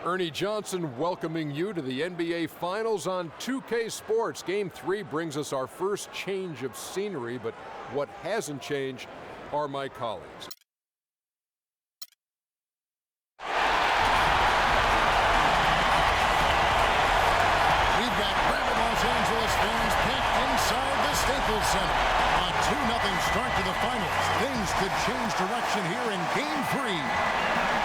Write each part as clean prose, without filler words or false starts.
Ernie Johnson welcoming you to the NBA Finals on 2K Sports. Game 3 brings us our first change of scenery, but what hasn't changed are my colleagues. We've got rabid Los Angeles fans packed inside the Staples Center. A 2-0 start to the finals. Things could change direction here in Game 3.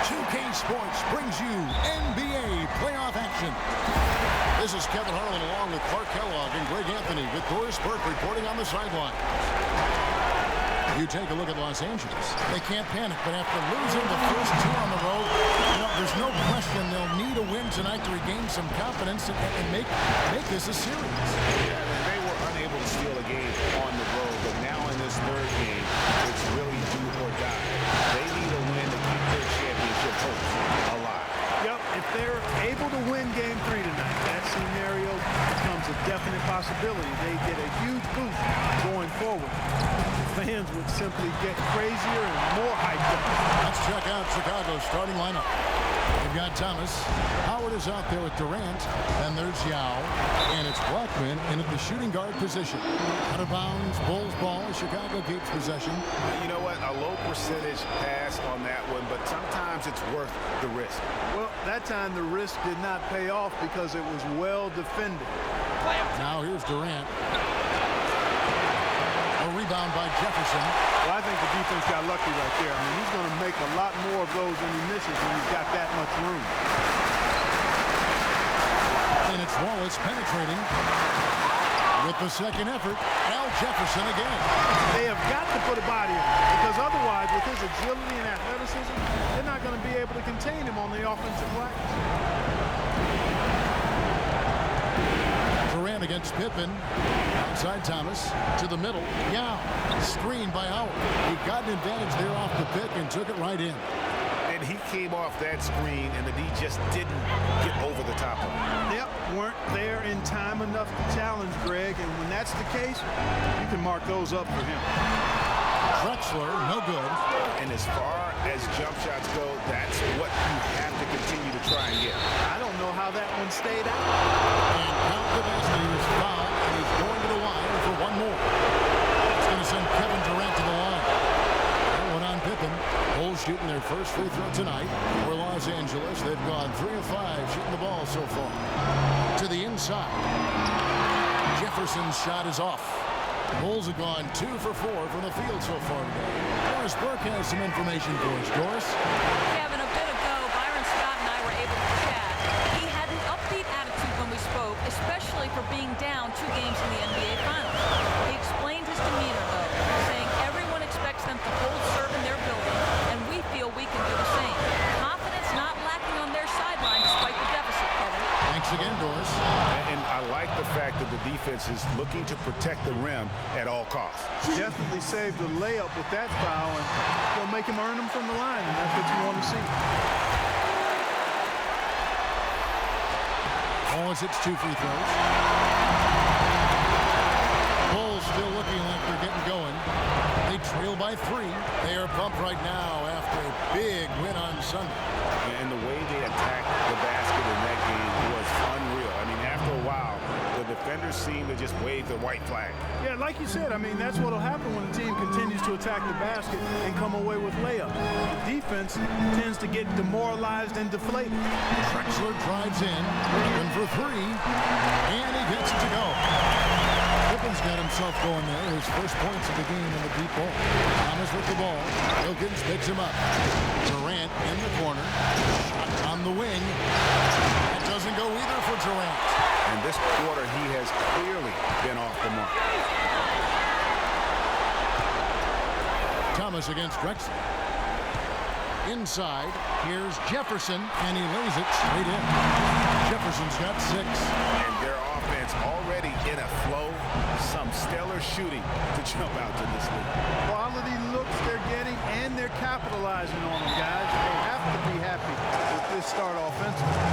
2K Sports brings you NBA playoff action. This is Kevin Harlan along with Clark Kellogg and Greg Anthony with Doris Burke reporting on the sideline. You take a look at Los Angeles. They can't panic, but after losing the first 2 on the road, there's no question they'll need a win tonight to regain some confidence and make this a series. Yeah, they were unable to steal a game on the road, but now in this third game, it's really do or die. They need a win to keep their championship hopes alive. Yep, if they're able to win Game 3 tonight, that scenario becomes a definite possibility. They get a huge boost going forward. Fans would simply get crazier and more hyped up. Let's check out Chicago's starting lineup. They've got Thomas. Howard is out there with Durant. And there's Yao. And it's Blackman in at the shooting guard position. Out of bounds, Bulls ball. Chicago keeps possession. You know what? A low percentage pass on that one, but sometimes it's worth the risk. Well, that time the risk did not pay off because it was well defended. Now here's Durant. A rebound by Jefferson. Well, I think the defense got lucky right there. I mean, he's going to make a lot more of those than he misses when he's got that much room. And it's Wallace penetrating. With the second effort, Al Jefferson again. They have got to put a body on him because otherwise, with his agility and athleticism, they're not going to be able to contain him on the offensive glass. Durant against Pippen. Outside Thomas. To the middle. Yao. Screened by Howard. He got an advantage there off the pick and took it right in. And he came off that screen, and the D just didn't get over the top of him. Yep, weren't there in time enough to challenge Greg, and when that's the case, you can mark those up for him. Drexler, no good. And as far as jump shots go, that's what you have to continue to try and get. I don't know how that one stayed out. And Count Devasty is fouled, and he's going to the line for one more. It's going to send Kevin Durant to the line. That one on Pippen. Bulls shooting their first free throw tonight for Los Angeles. They've gone 3 of 5 shooting the ball so far. To the inside. Jefferson's shot is off. Bulls have gone 2 for 4 from the field so far today. Doris Burke has some information for us. Doris? Kevin, a bit ago, Byron Scott and I were able to chat. He had an upbeat attitude when we spoke, especially for being down 2 games in the NBA Finals. He explained his demeanor, though, saying everyone expects them to hold serve in their building, and we feel we can do the same. Confidence not lacking on their sideline despite the deficit, Kevin. Thanks again, Doris. And I like the fact that the defense is looking to protect the rim at all costs. Definitely saved the layup with that foul, and they'll make him earn them from the line, and that's what you want to see. Wallace hits 2 free throws. Bulls still looking like they're getting going. They trail by 3. They are pumped right now after a big win on Sunday. And the way they attacked the basket in that game was unreal. I mean, after a while, the defenders seemed to just wave the white flag. Yeah, like you said, I mean, that's what will happen when a team continues to attack the basket and come away with layups. The defense tends to get demoralized and deflated. Drexler drives in, looking for 3, and he gets it to go. Pippen's got himself going there. His first points of the game in the deep ball. Thomas with the ball. Wilkins picks him up. Durant in the corner. Shot on the wing. That doesn't go either for Durant. And this quarter, he has clearly been off the mark. Thomas against Drexler. Inside, here's Jefferson, and he lays it straight in. Jefferson's got 6. And their offense already in a flow. Some stellar shooting to jump out to this league. Quality looks they're getting, and they're capitalizing on them, guys. They have to be happy with this start offensively.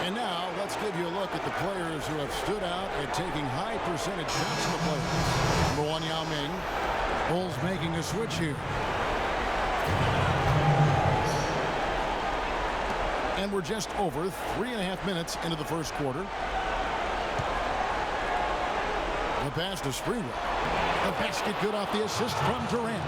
And now, let's give you a look at the players who have stood out at taking high percentage shots in the playoffs. Number 1, Yao Ming. Bulls making a switch here. And we're just over 3.5 minutes into the first quarter. The pass to Springwell. The basket good off the assist from Durant.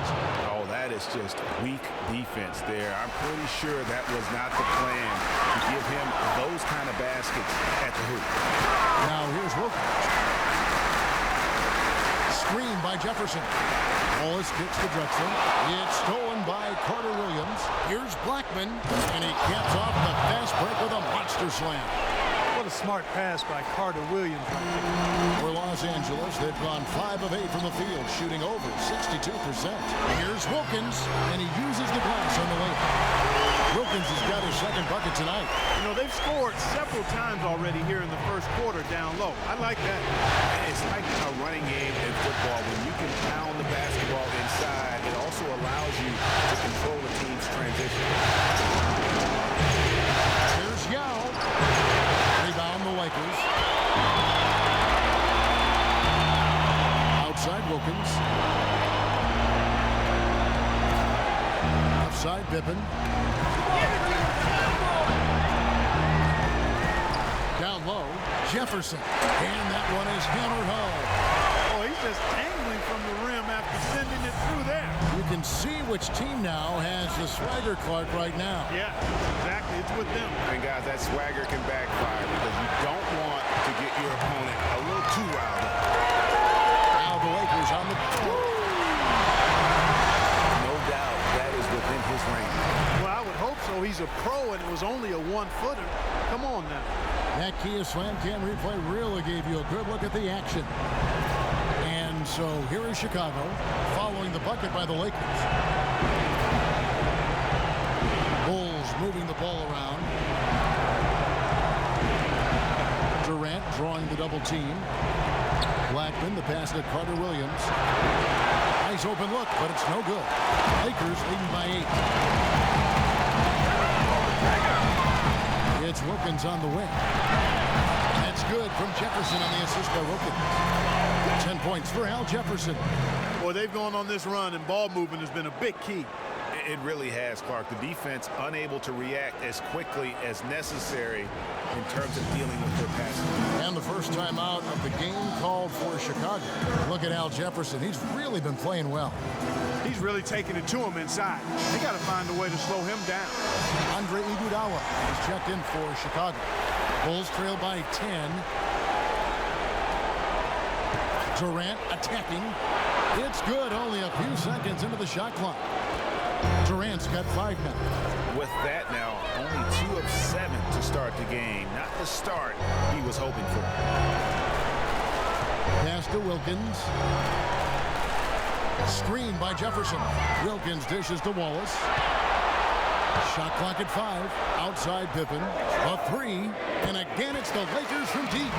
Oh, that is just weak defense there. I'm pretty sure that was not the plan to give him those kind of baskets at the hoop. Now here's Wilkins. Screen by Jefferson. Wallace kicks to Drexel. It's stolen by Carter Williams. Here's Blackman, and he caps off the fast break with a monster slam. What a smart pass by Carter Williams. For Los Angeles, they've gone 5 of 8 from the field, shooting over 62%. Here's Wilkins, and he uses the glass on the layup. Wilkins has got his second bucket tonight. You know, they've scored several times already here in the first quarter down low. I like that. It's like a running game in football. When you can pound the basketball inside, it also allows you to control the team's transition. Here's Yao. Rebound the Lakers. Outside Wilkins. Offside Pippen. Down low, Jefferson. And that one is hammered home. Oh, he's just angling from the rim after sending it through there. You can see which team now has the swagger card right now. Yeah, exactly. It's with them. And guys, that swagger can backfire because you don't want to get your opponent a little too riled up. Now the Lakers on the No doubt that is within his range. Well, I would hope so. He's a pro, and it was only a one-footer. Come on now. That Kia Slam Cam replay really gave you a good look at the action. And so here is Chicago following the bucket by the Lakers. Bulls moving the ball around. Durant drawing the double team. Blackman, the pass to Carter Williams. Nice open look, but it's no good. Lakers leading by 8. It's Wilkins on the wing. That's good from Jefferson on the assist by Wilkins. 10 points for Al Jefferson. Boy, they've gone on this run, and ball movement has been a big key. It really has, Clark. The defense unable to react as quickly as necessary in terms of dealing with their passing. And the first time out of the game called for Chicago. Look at Al Jefferson. He's really been playing well. He's really taking it to him inside. They got to find a way to slow him down. Andre Iguodala is checked in for Chicago. Bulls trail by 10. Durant attacking. It's good. Only a few seconds into the shot clock. Durant's got 5 now. With that now, only 2 of 7 to start the game. Not the start he was hoping for. Pass to Wilkins. Screen by Jefferson. Wilkins dishes to Wallace. Shot clock at 5. Outside Pippen. A 3. And again, it's the Lakers from deep.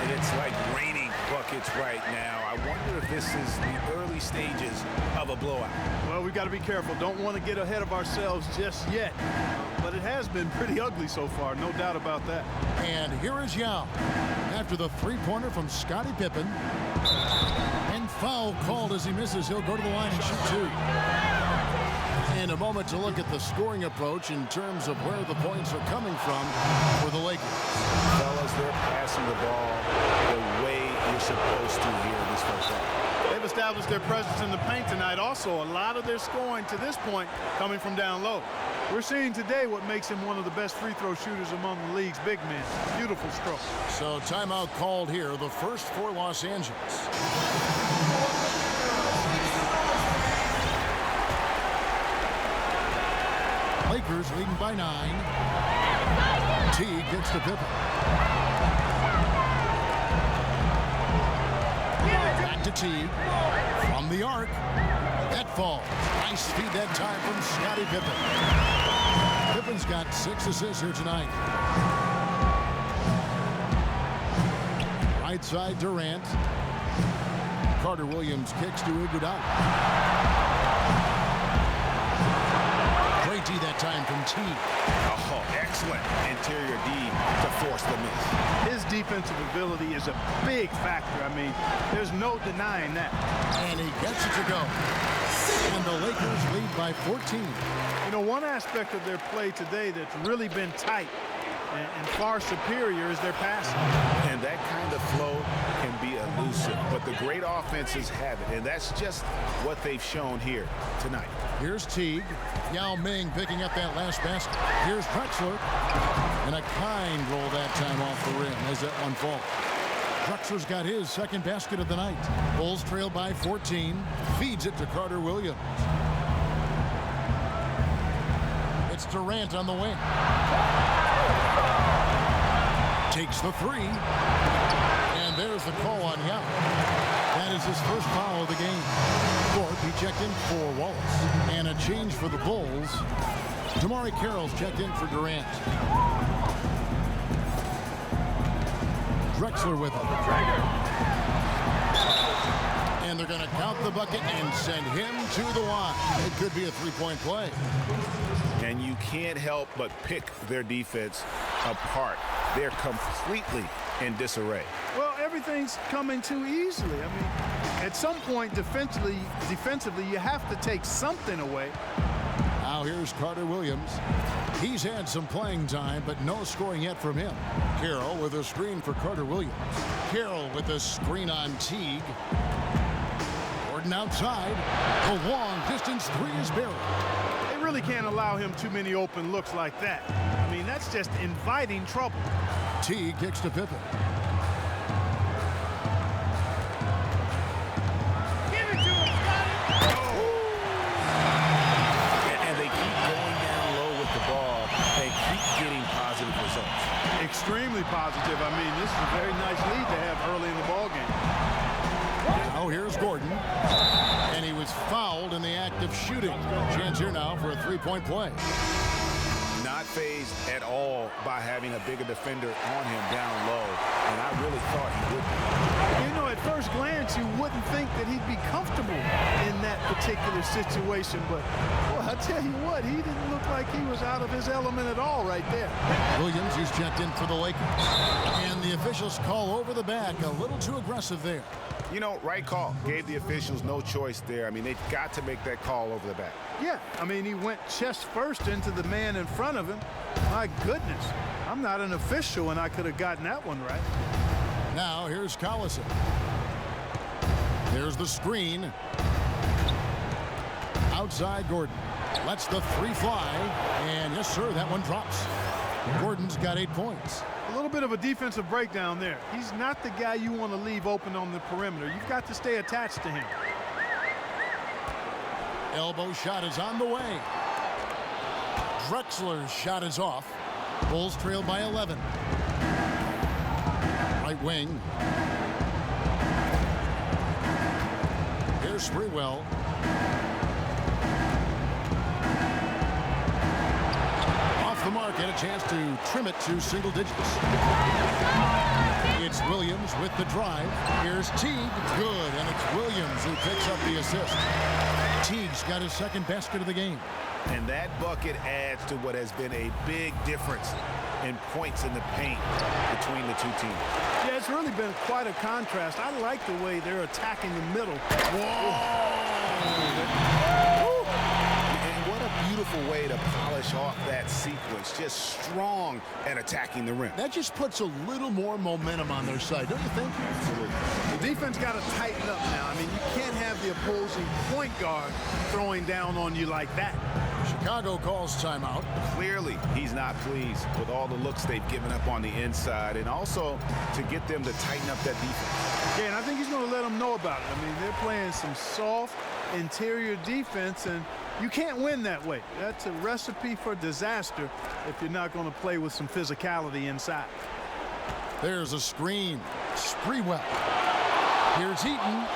It's like raining buckets right now. I wonder if this is the early stages of a blowout. Well, we've got to be careful. Don't want to get ahead of ourselves just yet. But it has been pretty ugly so far, no doubt about that. And here is Yao. After the three-pointer from Scottie Pippen. And foul called as he misses. He'll go to the line and shoot 2. In a moment to look at the scoring approach in terms of where the points are coming from for the Lakers. Fellas, they're passing the ball the way you're supposed to here in this first half. They've established their presence in the paint tonight. Also, a lot of their scoring to this point coming from down low. We're seeing today what makes him one of the best free throw shooters among the league's big men. Beautiful stroke. So timeout called here, the first for Los Angeles. Lakers leading by 9. Teague gets to Pippen. Back to Teague. From the arc. That falls. Nice feed that time from Scottie Pippen. Pippen's got 6 assists here tonight. Right side Durant. Carter Williams kicks to Iguodala. Great D that time from Teague. Oh, excellent interior D to force the miss. His defensive ability is a big factor. I mean, there's no denying that. And he gets it to go. And the Lakers lead by 14. You know, one aspect of their play today that's really been tight and far superior is their passing. And that kind of flow can be elusive, but the great offenses have it, and that's just what they've shown here tonight. Here's Teague. Yao Ming picking up that last basket. Here's Drexler. And a kind roll that time off the rim as that one falls. Drexler's got his second basket of the night. Bulls trail by 14. Feeds it to Carter Williams. It's Durant on the wing. Takes the three. And there's the call on Yao. That is his first foul of the game. Fourth, he checked in for Wallace. And a change for the Bulls. Damari Carroll's checked in for Durant. Drexler with him. And they're going to count the bucket and send him to the line. It could be a three-point play. And you can't help but pick their defense apart. They're completely in disarray. Well, everything's coming too easily. I mean, at some point defensively, you have to take something away. Now here's Carter Williams. He's had some playing time, but no scoring yet from him. Carroll with a screen for Carter Williams. Carroll with a screen on Teague. Gordon outside. The long distance three is buried. They really can't allow him too many open looks like that. I mean, that's just inviting trouble. Teague kicks to Pippen. Give it to him, Scotty! And they keep going down low with the ball and keep getting positive results. Extremely positive. I mean, this is a very nice lead to have early in the ball game. Now here's Gordon. And he was fouled in the act of shooting. Chance here now for a three-point play. Not fazed at all by having a bigger defender on him down low, and I really thought he would be. You know, at first glance, you wouldn't think that he'd be comfortable in that particular situation, but well, I tell you what, he didn't look like he was out of his element at all right there. Williams, he's checked in for the Lakers. And the officials call over the back, a little too aggressive there. You know, right call. Gave the officials no choice there. I mean, they've got to make that call over the back. Yeah, I mean, he went chest first into the man in front of him. My goodness, I'm not an official, and I could have gotten that one right. Now here's Collison. There's the screen. Outside Gordon. Lets the three fly. And yes, sir, that one drops. Gordon's got 8 points. A little bit of a defensive breakdown there. He's not the guy you want to leave open on the perimeter. You've got to stay attached to him. Elbow shot is on the way. Drexler's shot is off. Bulls trail by 11. Right wing. Here's Sprewell. Off the mark and a chance to trim it to single digits. It's Williams with the drive. Here's Teague. Good, and it's Williams who picks up the assist. Teague's got his second basket of the game. And that bucket adds to what has been a big difference in points in the paint between the two teams. Yeah, it's really been quite a contrast. I like the way they're attacking the middle. Whoa! And what a beautiful way to polish off that sequence. Just strong at attacking the rim. That just puts a little more momentum on their side, don't you think? Absolutely. The defense got to tighten up now. I mean, you can't have the opposing point guard throwing down on you like that. Chicago calls timeout. Clearly, he's not pleased with all the looks they've given up on the inside, and also to get them to tighten up that defense. Yeah, and I think he's going to let them know about it. I mean, they're playing some soft interior defense, and you can't win that way. That's a recipe for disaster if you're not going to play with some physicality inside. There's a screen. Sprewell. Here's Heaton.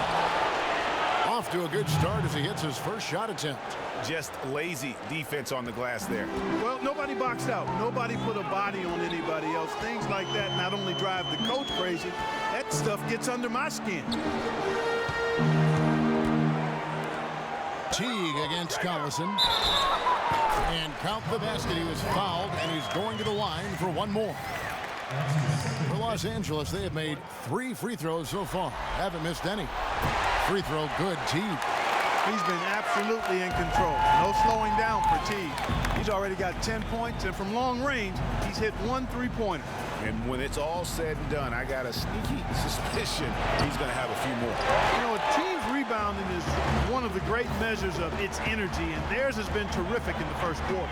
Off to a good start as he hits his first shot attempt. Just lazy defense on the glass there. Well, nobody boxed out. Nobody put a body on anybody else. Things like that not only drive the coach crazy, that stuff gets under my skin. Teague against Collison. And count the basket. He was fouled, and he's going to the line for one more. For Los Angeles, they have made 3 free throws so far. Haven't missed any. Free throw good. Teague. He's been absolutely in control. No slowing down for Teague. He's already got 10 points, and from long range, he's hit 1 3-pointer. And when it's all said and done, I got a sneaky suspicion he's going to have a few more. You know, a team's rebounding is one of the great measures of its energy, and theirs has been terrific in the first quarter.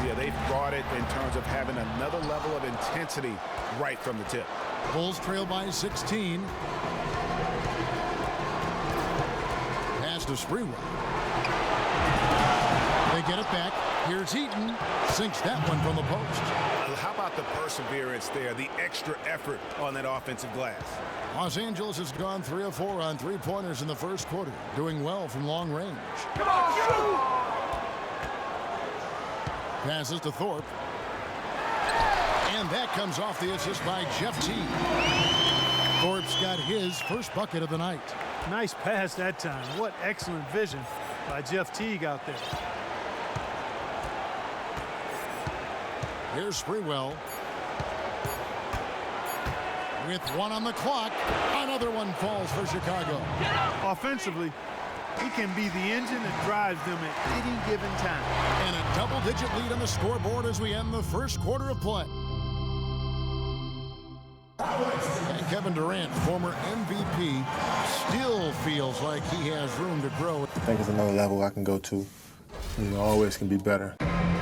Yeah, they've brought it in terms of having another level of intensity right from the tip. Bulls trail by 16. Pass to Sprewell. They get it back. Here's Heaton. Sinks that one from the post. How about the perseverance there, the extra effort on that offensive glass? Los Angeles has gone 3 of 4 on 3-pointers in the first quarter, doing well from long range. Come on, shoot! Passes to Thorpe. And that comes off the assist by Jeff Teague. Thorpe's got his first bucket of the night. Nice pass that time. What excellent vision by Jeff Teague out there. Here's Sprewell. With 1 on the clock. Another one falls for Chicago. Offensively, he can be the engine that drives them at any given time. And a double-digit lead on the scoreboard as we end the first quarter of play. And Kevin Durant, former MVP, still feels like he has room to grow. I think it's another level I can go to. You know, always can be better.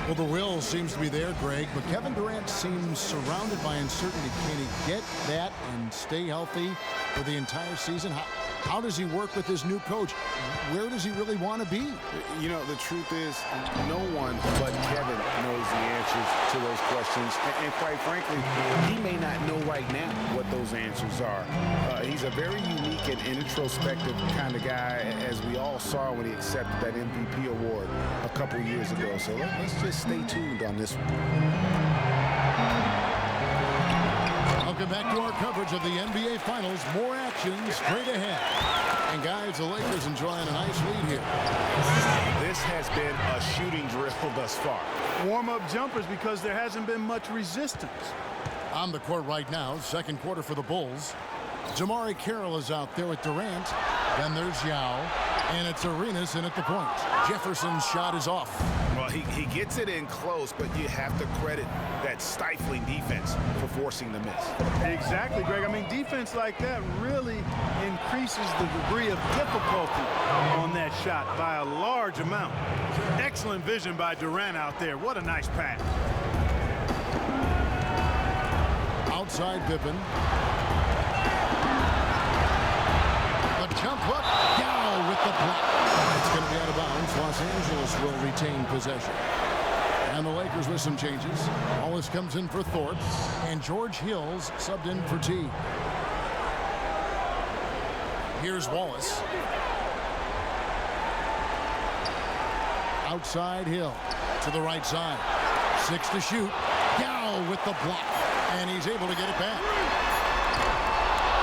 Well, the will seems to be there, Greg, but Kevin Durant seems surrounded by uncertainty. Can he get that and stay healthy for the entire season? How does he work with his new coach? Where does he really want to be? You know, the truth is, no one but Kevin knows the answers to those questions. And quite frankly, he may not know right now what those answers are. He's a very unique and introspective kind of guy, as we all saw when he accepted that MVP award a couple years ago. So let's just stay tuned on this one. Welcome back to our coverage of the NBA Finals. More action straight ahead. And guys, the Lakers enjoying a nice lead here. This has been a shooting drill thus far. Warm-up jumpers because there hasn't been much resistance. On the court right now, second quarter for the Bulls. Jamari Carroll is out there with Durant. Then there's Yao. And it's Arenas in at the point. Jefferson's shot is off. Well, he gets it in close, but you have to credit that stifling defense for forcing the miss. Exactly, Greg. I mean, defense like that really increases the degree of difficulty on that shot by a large amount. Excellent vision by Durant out there. What a nice pass. Outside Pippen. The jump hook. Yao with the block. It's going to be out of bounds. Los Angeles will retain possession. And the Lakers with some changes. Wallace comes in for Thorpe. And George Hill's subbed in for T. Here's Wallace. Outside Hill. To the right side. 6 to shoot. Yao with the block. And he's able to get it back.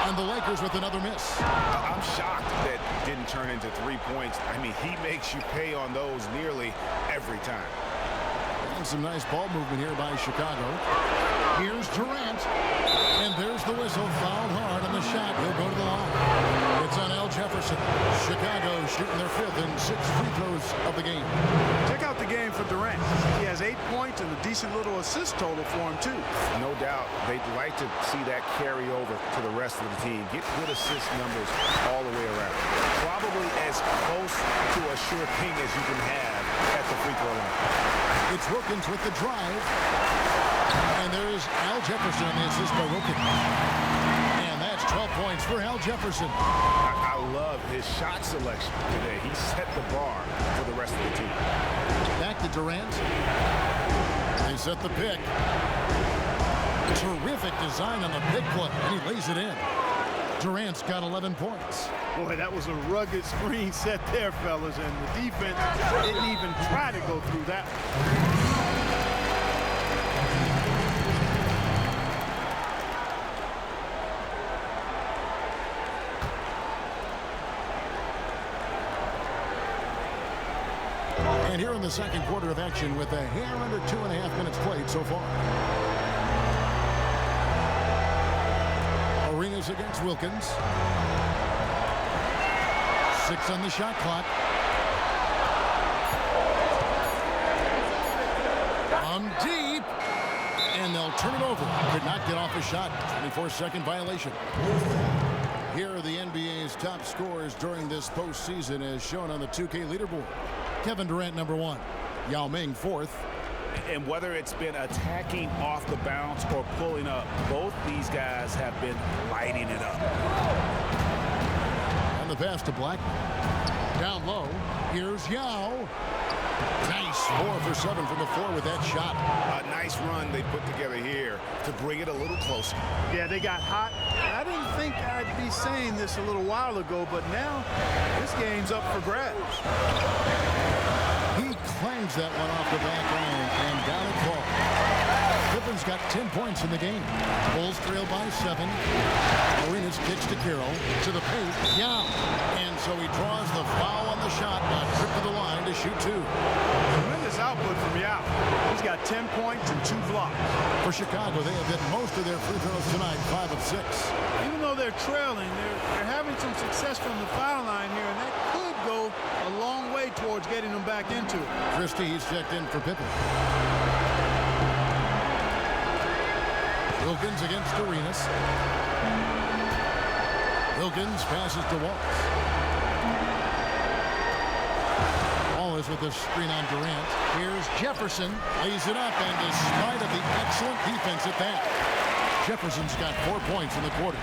And the Lakers with another miss. I'm shocked that didn't turn into 3 points. I mean, he makes you pay on those nearly every time. And some nice ball movement here by Chicago. Here's Durant. And there's the whistle. Fouled hard on the shot. He'll go to the line. It's on Al Jefferson. Chicago shooting their 5th and 6th free throws of the game. Check out the game for Durant. He has 8 points and a decent little assist total for him, too. No doubt they'd like to see that carry over to the rest of the team. Get good assist numbers all the way around. Probably as close to a sure thing as you can have at the free throw line. It's Wilkins with the drive. And there's Al Jefferson on the assist by Wilkins. And that's 12 points for Al Jefferson. I love his shot selection today. He set the bar for the rest of the team. Back to Durant. They set the pick. Terrific design on the pick play, and he lays it in. Durant's got 11 points. Boy, that was a rugged screen set there, fellas, and the defense didn't even try to go through that one. And here in the second quarter of action with a hair under 2.5 minutes played so far. Williams against Wilkins. 6 on the shot clock. From deep. And they'll turn it over. Could not get off a shot. 24-second violation. Here are the NBA's top scorers during this postseason as shown on the 2K leaderboard. Kevin Durant, number 1. Yao Ming, 4th. And whether it's been attacking off the bounce or pulling up, both these guys have been lighting it up. And the pass to Blackman. Down low. Here's Yao. Nice 4 for 7 from the floor with that shot. A nice run they put together here to bring it a little closer. Yeah, they got hot. And I didn't think I'd be saying this a little while ago, but now this game's up for grabs. He clangs that one off the back line and down it falls. Pippen's got 10 points in the game. Bulls trail by 7. Arenas kicks to Carroll. To the paint. Yao. And so he draws the foul on the shot. A trip to the line to shoot 2. Tremendous output from Yao. He's got 10 points and 2 blocks. For Chicago, they have hit most of their free throws tonight, 5 of 6. Even though they're trailing, they're having some success from the foul line here, and that could go a long way towards getting them back into it. Christie, he's checked in for Pippen. Wilkins against Arenas. Wilkins passes to Wallace. Wallace with the screen on Durant. Here's Jefferson. Lays it up, and despite of the excellent defense at that, Jefferson's got 4 points in the quarter.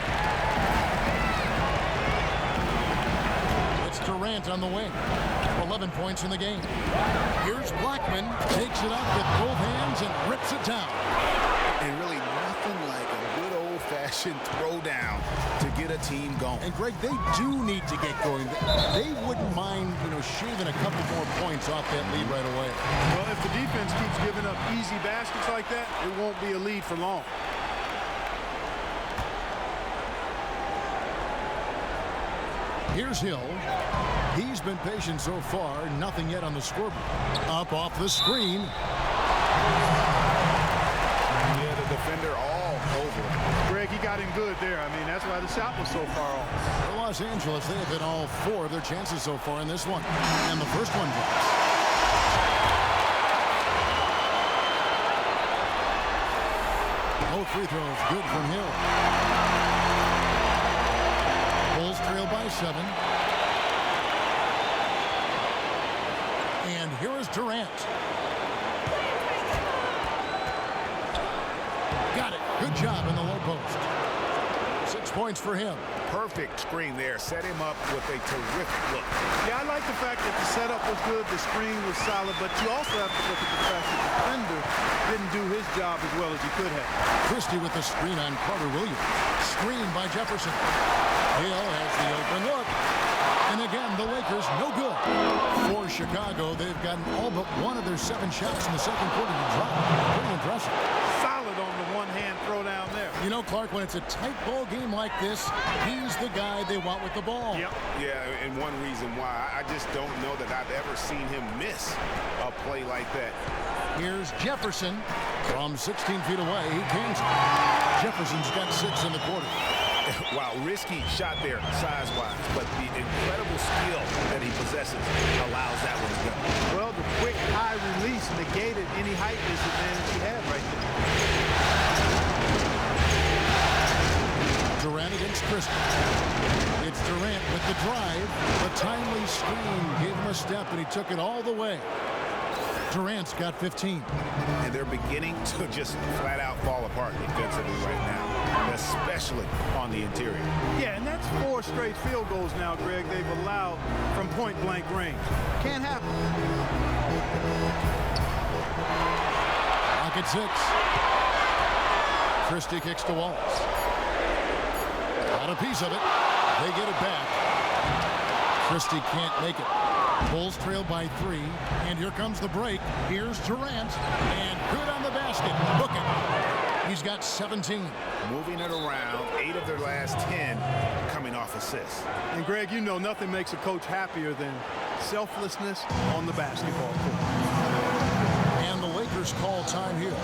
It's Durant on the wing. 11 points in the game. Here's Blackman. Takes it up with both hands and rips it down. And really nothing like a good old-fashioned throwdown to get a team going. And Greg, they do need to get going. They wouldn't mind, shaving a couple more points off that lead right away. Well, if the defense keeps giving up easy baskets like that, it won't be a lead for long. Here's Hill. He's been patient so far. Nothing yet on the scoreboard. Up off the screen. Yeah, the defender all over him. Greg, he got him good there. I mean, that's why the shot was so far off. For Los Angeles, they have hit all 4 of their chances so far in this one. And the first one drops. Both free throws good from Hill. Bulls trail by 7. And here is Durant. Got it. Good job in the low post. 6 points for him. Perfect screen there. Set him up with a terrific look. Yeah, I like the fact that the setup was good, the screen was solid, but you also have to look at the fact that the defender didn't do his job as well as he could have. Christie with the screen on Carter Williams. Screen by Jefferson. Hill has the open look. And again, the Lakers no good. For Chicago, they've gotten all but 1 of their 7 shots in the second quarter to drop. Pretty impressive. Solid on the one-hand throw down there. Clark, when it's a tight ball game like this, he's the guy they want with the ball. Yep. Yeah, and one reason why I just don't know that I've ever seen him miss a play like that. Here's Jefferson from 16 feet away. He cans it. Jefferson's got 6 in the quarter. Wow, risky shot there size-wise, but the incredible skill that he possesses allows that one to go. Well, the quick high release negated any height disadvantage he had right there. Durant against Christie. It's Durant with the drive. The timely screen gave him a step, and he took it all the way. Durant's got 15. And they're beginning to just flat-out fall apart defensively right now, especially on the interior. Yeah, and that's 4 straight field goals now, Greg, they've allowed from point-blank range. Can't happen. Lock at 6. Christie kicks to Wallace. Got a piece of it. They get it back. Christie can't make it. Bulls trail by 3, and here comes the break. Here's Durant, and good on the basket. Book it. He's got 17. Moving it around, 8 of their last 10 coming off assists. And Greg, nothing makes a coach happier than selflessness on the basketball court. And the Lakers call time here.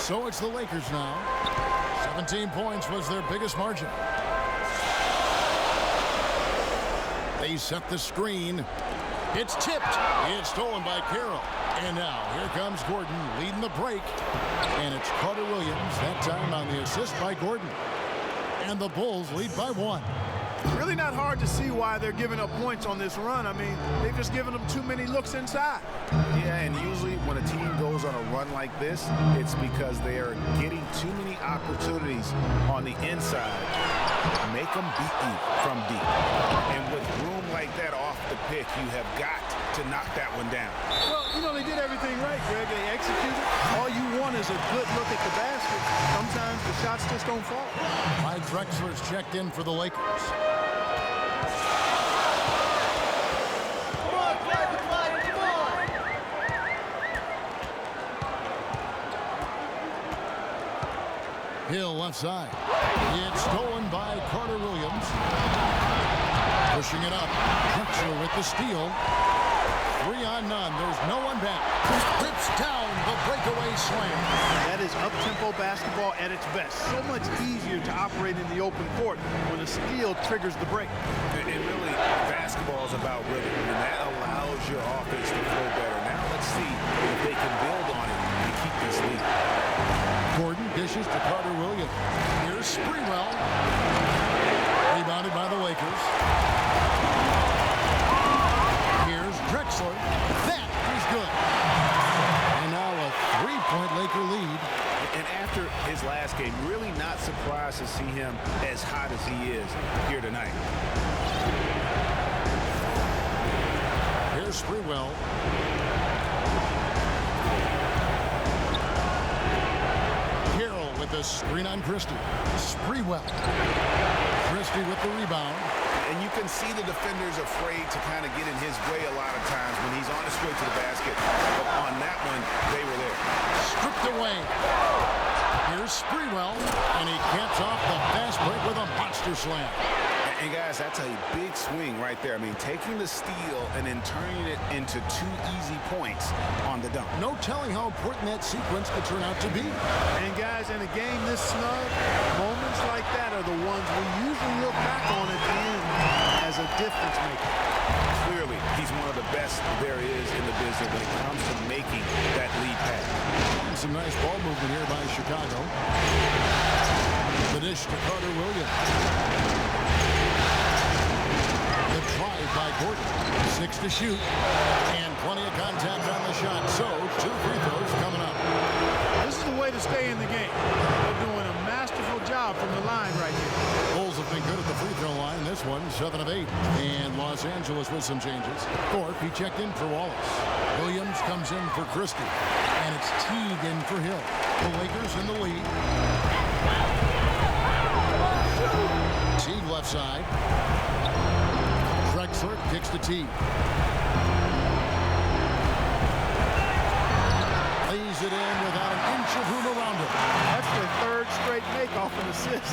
So it's the Lakers now. 17 points was their biggest margin. They set the screen. It's tipped. It's stolen by Carroll. And now here comes Gordon leading the break. And it's Carter Williams, that time on the assist by Gordon. And the Bulls lead by 1. It's really not hard to see why they're giving up points on this run. I mean, they've just given them too many looks inside. Yeah, and usually when a team goes on a run like this, it's because they are getting too many opportunities on the inside. Make them beat you from deep. And with room like that off the pick, you have got to knock that one down. Well, you know, they did everything right, Greg. They executed. All you want is a good look at the basket. Sometimes the shots just don't fall. Mike Drexler's checked in for the Lakers. Hill left side. It's stolen by Carter Williams. Pushing it up. Drexler with the steal. 3 on none. There's no one back. Rips down the breakaway slam. That is up-tempo basketball at its best. So much easier to operate in the open court when a steal triggers the break. And really, basketball is about rhythm, and that allows your offense to flow better. Now let's see if they can build on it and keep this lead. Gordon dishes to Carter Williams. Here's Sprewell. Rebounded by the Lakers. Here's Drexler. That is good. And now a 3-point Laker lead. And after his last game, really not surprised to see him as hot as he is here tonight. Here's Sprewell. Carroll with the screen on Christie. Sprewell. Christie with the rebound. And you can see the defenders afraid to kind of get in his way a lot of times when he's on his way to the basket. But on that one, they were there. Stripped away. Here's Sprewell, and he caps off the fast break with a monster slam. And guys, that's a big swing right there. I mean, taking the steal and then turning it into 2 easy points on the dunk. No telling how important that sequence could turn out to be. And guys, in a game this snug, moments like that are the ones we usually look back on at the end as a difference maker. Clearly, he's one of the best there is in the business when it comes to making that lead pass. Some nice ball movement here by Chicago. The dish to Carter Williams. The drive by Gordon. 6 to shoot. And plenty of contact on the shot. So, 2 free throws coming up. This is the way to stay in the game. They're doing a masterful job from the line right here. Bulls have been good at the free throw line. This one, 7 of 8. And Los Angeles with some changes. Thorpe, he checked in for Wallace. Williams comes in for Christie. And it's Teague in for Hill. The Lakers in the lead. Teague left side. Drexler kicks to Teague. Lays it in without an inch of room around him. That's their 3rd straight make off an assist.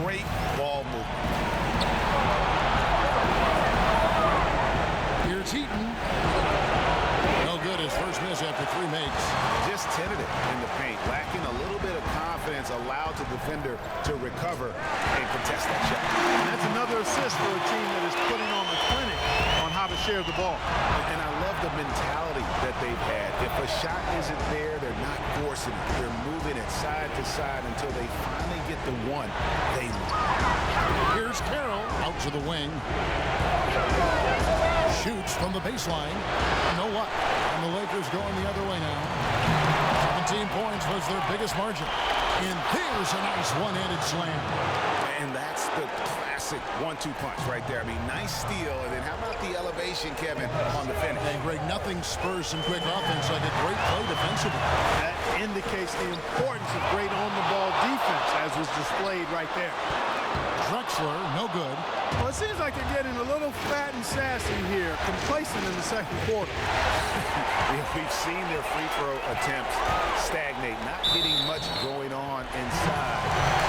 Great ball movement. Here's Heaton. No good. His first miss after 3 makes. Just tentative in the paint, lacking a little bit of confidence, allowed the defender to recover and contest that shot. And that's another assist for a team that is putting on the clinic on how to share the ball. And I love the mentality that they've had. If a shot isn't there, they're not forcing it. They're moving it side to side until they finally get the one they want. Here's Carroll out to the wing. Shoots from the baseline. No luck. And the Lakers going the other way now. 17 points was their biggest margin. And there's a nice one-handed slam. And that's the classic 1-2 punch right there. I mean, nice steal. And then how about the elevation, Kevin, on the finish? And Greg, nothing spurs some quick offense like a great play defensively. That indicates the importance of great on-the-ball defense, as was displayed right there. Drexler, no good. Well, it seems like they're getting a little fat and sassy here, complacent in the 2nd quarter. We've seen their free throw attempts stagnate, not getting much going on inside.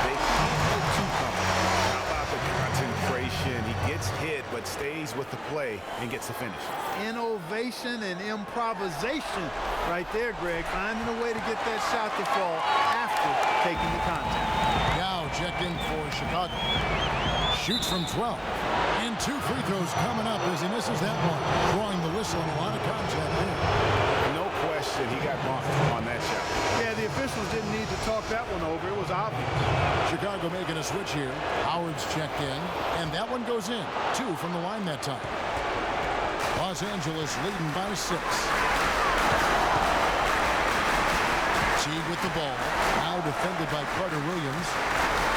They can't get too comfortable. How about the concentration innovation. He gets hit, but stays with the play and gets the finish. Innovation and improvisation right there, Greg. Finding a way to get that shot to fall after taking the contact. Now checked in for Chicago. Shoots from 12. And 2 free throws coming up as he misses that one. Drawing the whistle and a lot of contact there. No question, he got bumped on that shot. Yeah, the officials didn't need to talk that one over. It was obvious. Chicago making a switch here. Howard's checked in, and that one goes in. 2 from the line that time. Los Angeles leading by 6. Teague with the ball. Now defended by Carter Williams.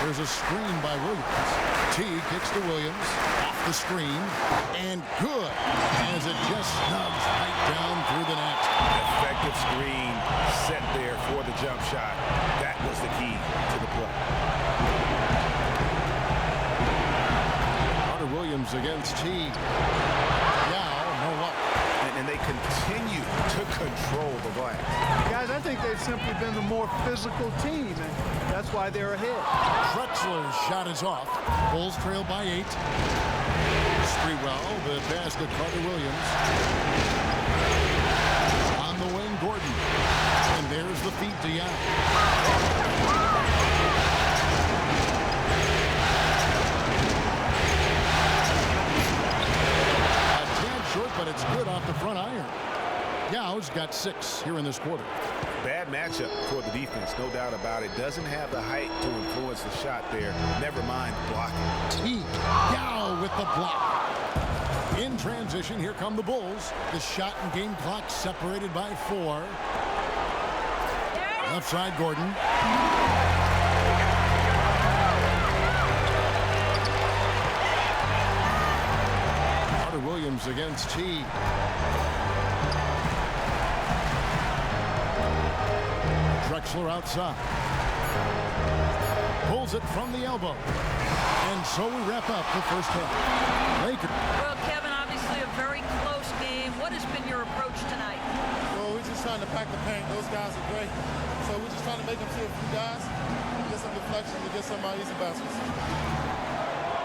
There's a screen by Williams. Teague kicks to Williams. Off the screen. And good. As it just snubs right down through the net. Effective screen set there for the jump shot. That was the key to the play. Carter Williams against Teague. Now, no luck. And they continue to control the glass. Guys, I think they've simply been the more physical team, and that's why they're ahead. Drexler's shot is off. Bulls trail by 8. Sprewell, the pass to Carter Williams. On the wing, Gordon. And there's the feed to Young. Short, but it's good off the front iron. Yao's got 6 here in this quarter. Bad matchup for the defense, no doubt about it. Doesn't have the height to influence the shot there. Never mind blocking. Teague. Yao with the block. In transition, here come the Bulls. The shot and game clock separated by 4. Left side, Gordon. Williams against Teague. Drexler outside. Pulls it from the elbow. And so we wrap up the first half. Lakers. Well, Kevin, obviously a very close game. What has been your approach tonight? Well, we're just trying to pack the paint. Those guys are great. So we're just trying to make them see a few guys, get some deflections, and get some easy baskets.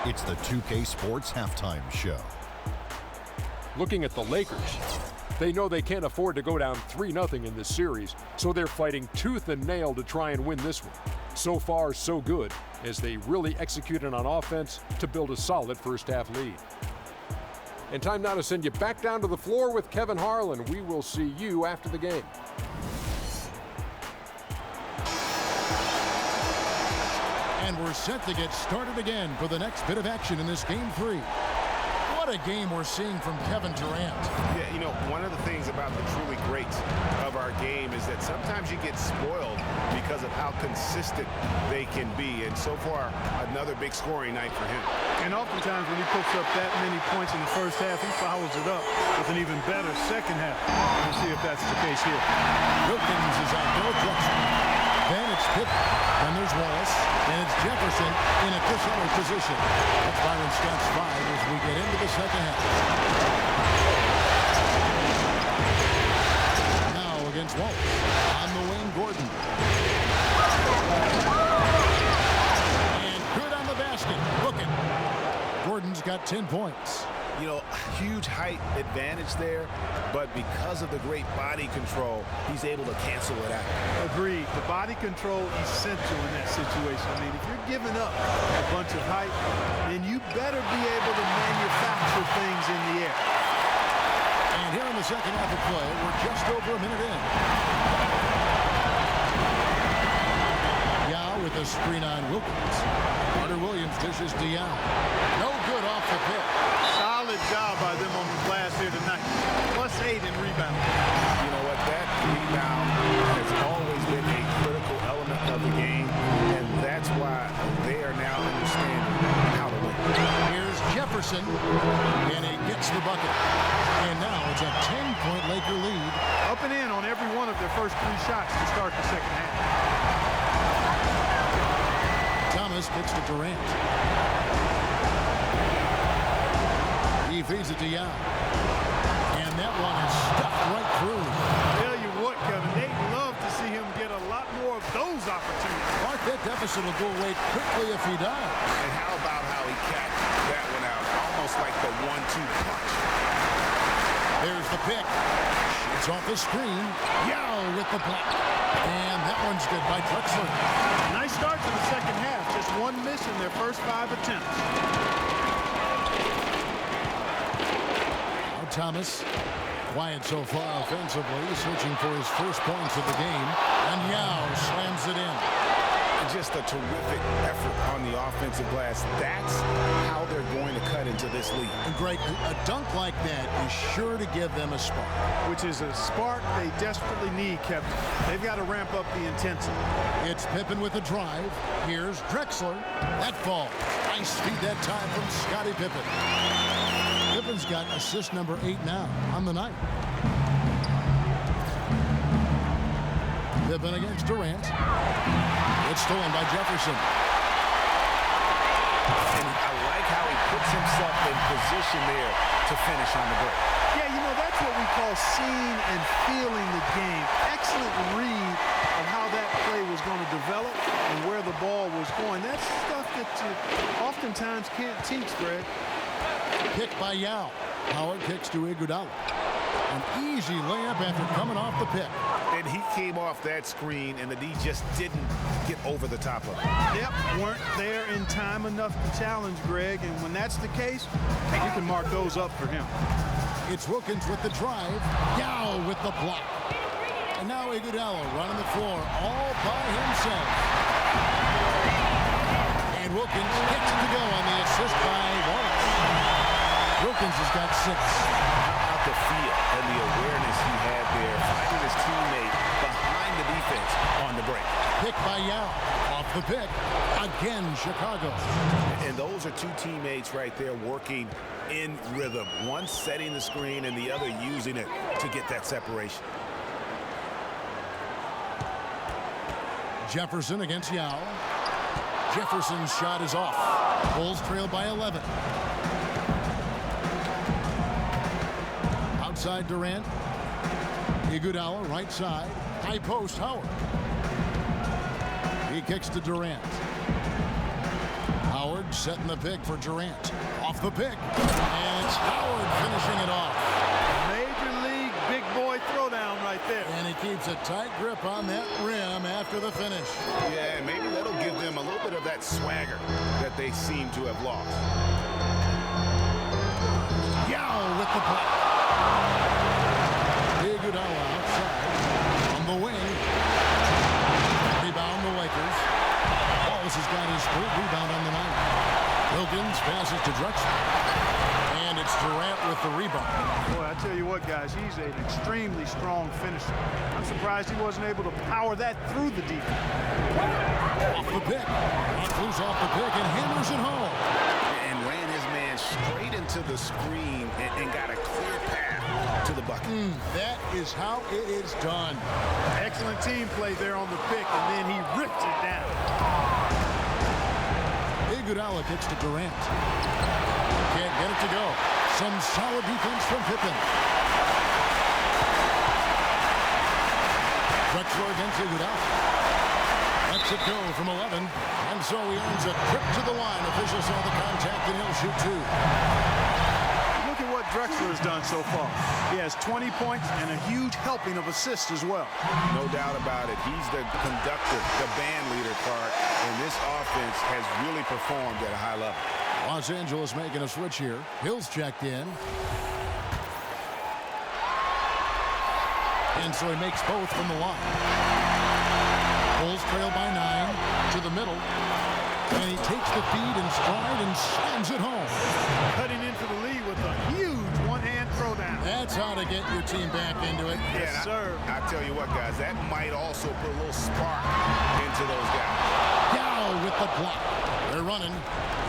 It's the 2K Sports Halftime Show. Looking at the Lakers, they know they can't afford to go down 3-0 in this series, so they're fighting tooth and nail to try and win this one. So far, so good, as they really executed on offense to build a solid first-half lead. And time now to send you back down to the floor with Kevin Harlan. We will see you after the game. And we're set to get started again for the next bit of action in this game 3. What a game we're seeing from Kevin Durant. Yeah, you know, one of the things about the truly greats of our game is that sometimes you get spoiled because of how consistent they can be. And so far, another big scoring night for him. And oftentimes when he puts up that many points in the first half, he follows it up with an even better second half. We'll see if that's the case here. Wilkins is out there. Drexler. Then it's Pitt. Then there's Wallace. And it's Jefferson in a cushion position. That's Byron Scott's 5 as we get into the second half. Now against Wallace. On the wing, Gordon. And good on the basket. Looking. Gordon's got 10 points. You know, huge height advantage there, but because of the great body control, he's able to cancel it out. Agreed. The body control essential in that situation. I mean, if you're giving up a bunch of height, then you better be able to manufacture things in the air. And here in the second half of play, we're just over a minute in. Yao with a screen on Wilkins. Carter Williams dishes to Yao. No good off the pick. Solid job by them on the glass here tonight. +8 in rebounding. You know what? That rebound has always been a critical element of the game, and that's why they are now understanding how to win. Here's Jefferson, and he gets the bucket. And now it's a 10-point Laker lead. Up and in on every one of their first 3 shots to start the second half. Thomas kicks to Durant. He feeds it to Yao. And that one is stuffed right through. Tell you what, Kevin, they'd love to see him get a lot more of those opportunities. Mark, that deficit will go away quickly if he does. And how about how he catches that one out almost like the 1-2 punch. There's the pick. It's off the screen. Yao with the block. And that one's good by Drexler. Nice start to the second half. Just one miss in their first 5 attempts. Now Thomas, quiet so far offensively, searching for his first points of the game. And Yao slams it in. Just a terrific effort on the offensive glass. That's how they're going to cut into this league. And Greg, a dunk like that is sure to give them a spark. Which is a spark they desperately need, Kevin. They've got to ramp up the intensity. It's Pippen with a drive. Here's Drexler. That fall. Nice feed that time from Scottie Pippen. Pippen's got assist number 8 now on the night. Pippen against Durant. It's stolen by Jefferson. And I like how he puts himself in position there to finish on the break. Yeah, you know, that's what we call seeing and feeling the game. Excellent read of how that play was going to develop and where the ball was going. That's stuff that you oftentimes can't teach, Greg. Pick by Yao. Howard kicks to Iguodala. An easy layup after coming off the pick. And he came off that screen, and the D just didn't get over the top of it. Yep, weren't there in time enough to challenge Greg, and when that's the case, you can mark those up for him. It's Wilkins with the drive. Yao with the block. And now Iguodala running the floor all by himself. And Wilkins gets to go on the assist by Wallace. Wilkins has got 6. The feel and the awareness he had there, finding his teammate behind the defense on the break. Pick by Yao. Off the pick. Again, Chicago. And those are 2 teammates right there working in rhythm. One setting the screen and the other using it to get that separation. Jefferson against Yao. Jefferson's shot is off. Bulls trail by 11. Outside Durant. Iguodala right side. High post Howard. He kicks to Durant. Howard setting the pick for Durant. Off the pick. And it's Howard finishing it off. Major league big boy throwdown right there. And he keeps a tight grip on that rim after the finish. Yeah, and maybe that'll give them a little bit of that swagger that they seem to have lost. Yao with the block. Iguodala outside. On the wing. Rebound the Lakers. Wallace has got his 3rd rebound on the night. Wilkins passes to Drexler. And it's Durant with the rebound. Boy, I tell you what, guys, he's an extremely strong finisher. I'm surprised he wasn't able to power that through the defense. Off the pick. Loose off the pick and hammers it home. And ran his man straight into the screen and got a clear path to the bucket. That is how it is done. Excellent team play there on the pick, and then he rips it down. Iguodala kicks to Durant. Can't get it to go. Some solid defense from Pippen. Drexler against Iguodala. Lets it go from 11. And so he earns a trip to the line. Officials saw the contact and he'll shoot 2. Look at what Drexler has done so far. He has 20 points and a huge helping of assists as well. No doubt about it. He's the conductor, the band leader part, and this offense has really performed at a high level. Los Angeles making a switch here. Hill's checked in. And so he makes both from the line. Bulls trail by 9 to the middle. And he takes the feed in stride and slams it home. Cutting into the lead with a huge one-hand throwdown. That's how to get your team back into it. Yes, sir. I tell you what, guys, that might also put a little spark into those guys. Yao with the block. They're running.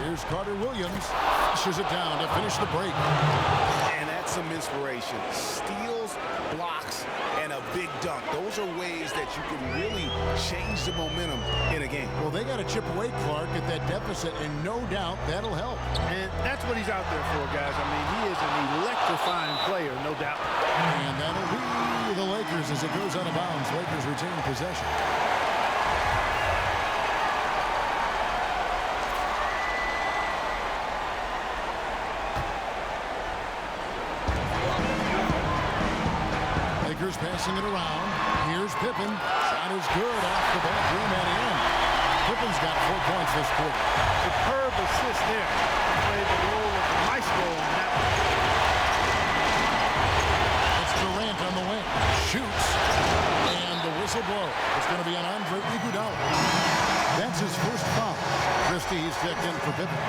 Here's Carter Williams. Pushes it down to finish the break. And that's some inspiration. Steals, blocks, and a big dunk. Those are ways that you can really change the momentum in a game. Well, they got to chip away, Clark, at that deficit, and no doubt that'll help. And that's what he's out there for, guys. I mean, he is an electrifying player, no doubt. And that'll be the Lakers as it goes out of bounds. Lakers retain possession. Lakers passing it around. Here's Pippen. Shot is good off the back rim and in. Pippen's got 4 points this quarter. Superb assist there. He played the role of the maestro on that one. It's Durant on the wing. Shoots. And the whistle blow. It's going to be an Andre Iguodala. That's his first foul. Christie's checked in for Pippen.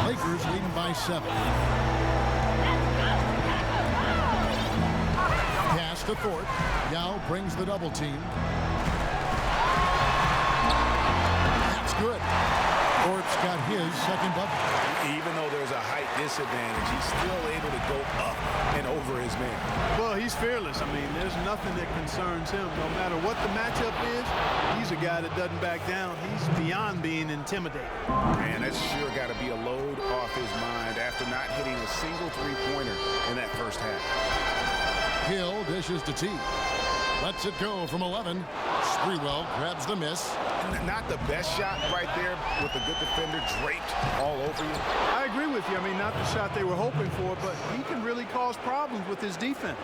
Lakers leading by 7. Pass to Thorpe. Yao brings the double team. That's good. Thorpe's got his second bucket. Even though there's a height disadvantage, he's still able to go up and over his man. Well, he's fearless. I mean, there's nothing that concerns him. No matter what the matchup is, he's a guy that doesn't back down. He's beyond being intimidated. Man, that's sure got to be a load off his mind after not hitting a single three-pointer in that first half. Hill dishes to T. Lets it go from 11. Sprewell grabs the miss. Not the best shot right there with a good defender draped all over you. I agree with you. I mean, not the shot they were hoping for, but he can really cause problems with his defense.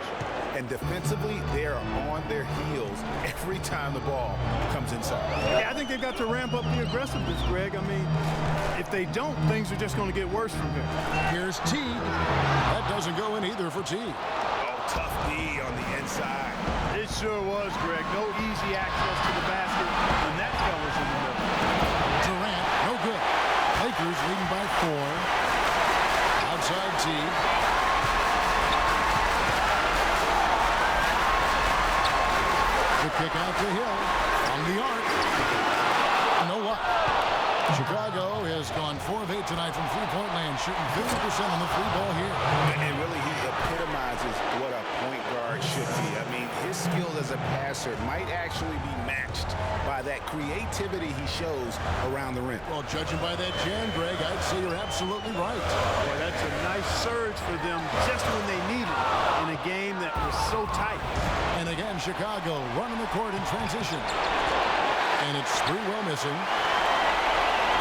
And defensively, they are on their heels every time the ball comes inside. Yeah, I think they've got to ramp up the aggressiveness, Greg. I mean, if they don't, things are just going to get worse from here. Here's T. That doesn't go in either for T. Tough D on the inside. It sure was, Greg. No easy access to the basket, and that fella's in the middle. Durant, no good. Lakers leading by 4. Outside T. The kick out to Hill. On the arc. You know what? Chicago has gone 4 of 8 tonight from three-point land, shooting 50% on the free ball here. And really, he epitomizes what a point guard should be. I mean, his skill as a passer might actually be matched by that creativity he shows around the rim. Well, judging by that jam, Greg, I'd say you're absolutely right. Boy, that's a nice surge for them just when they need it in a game that was so tight. And again, Chicago running the court in transition. And it's Sprewell missing.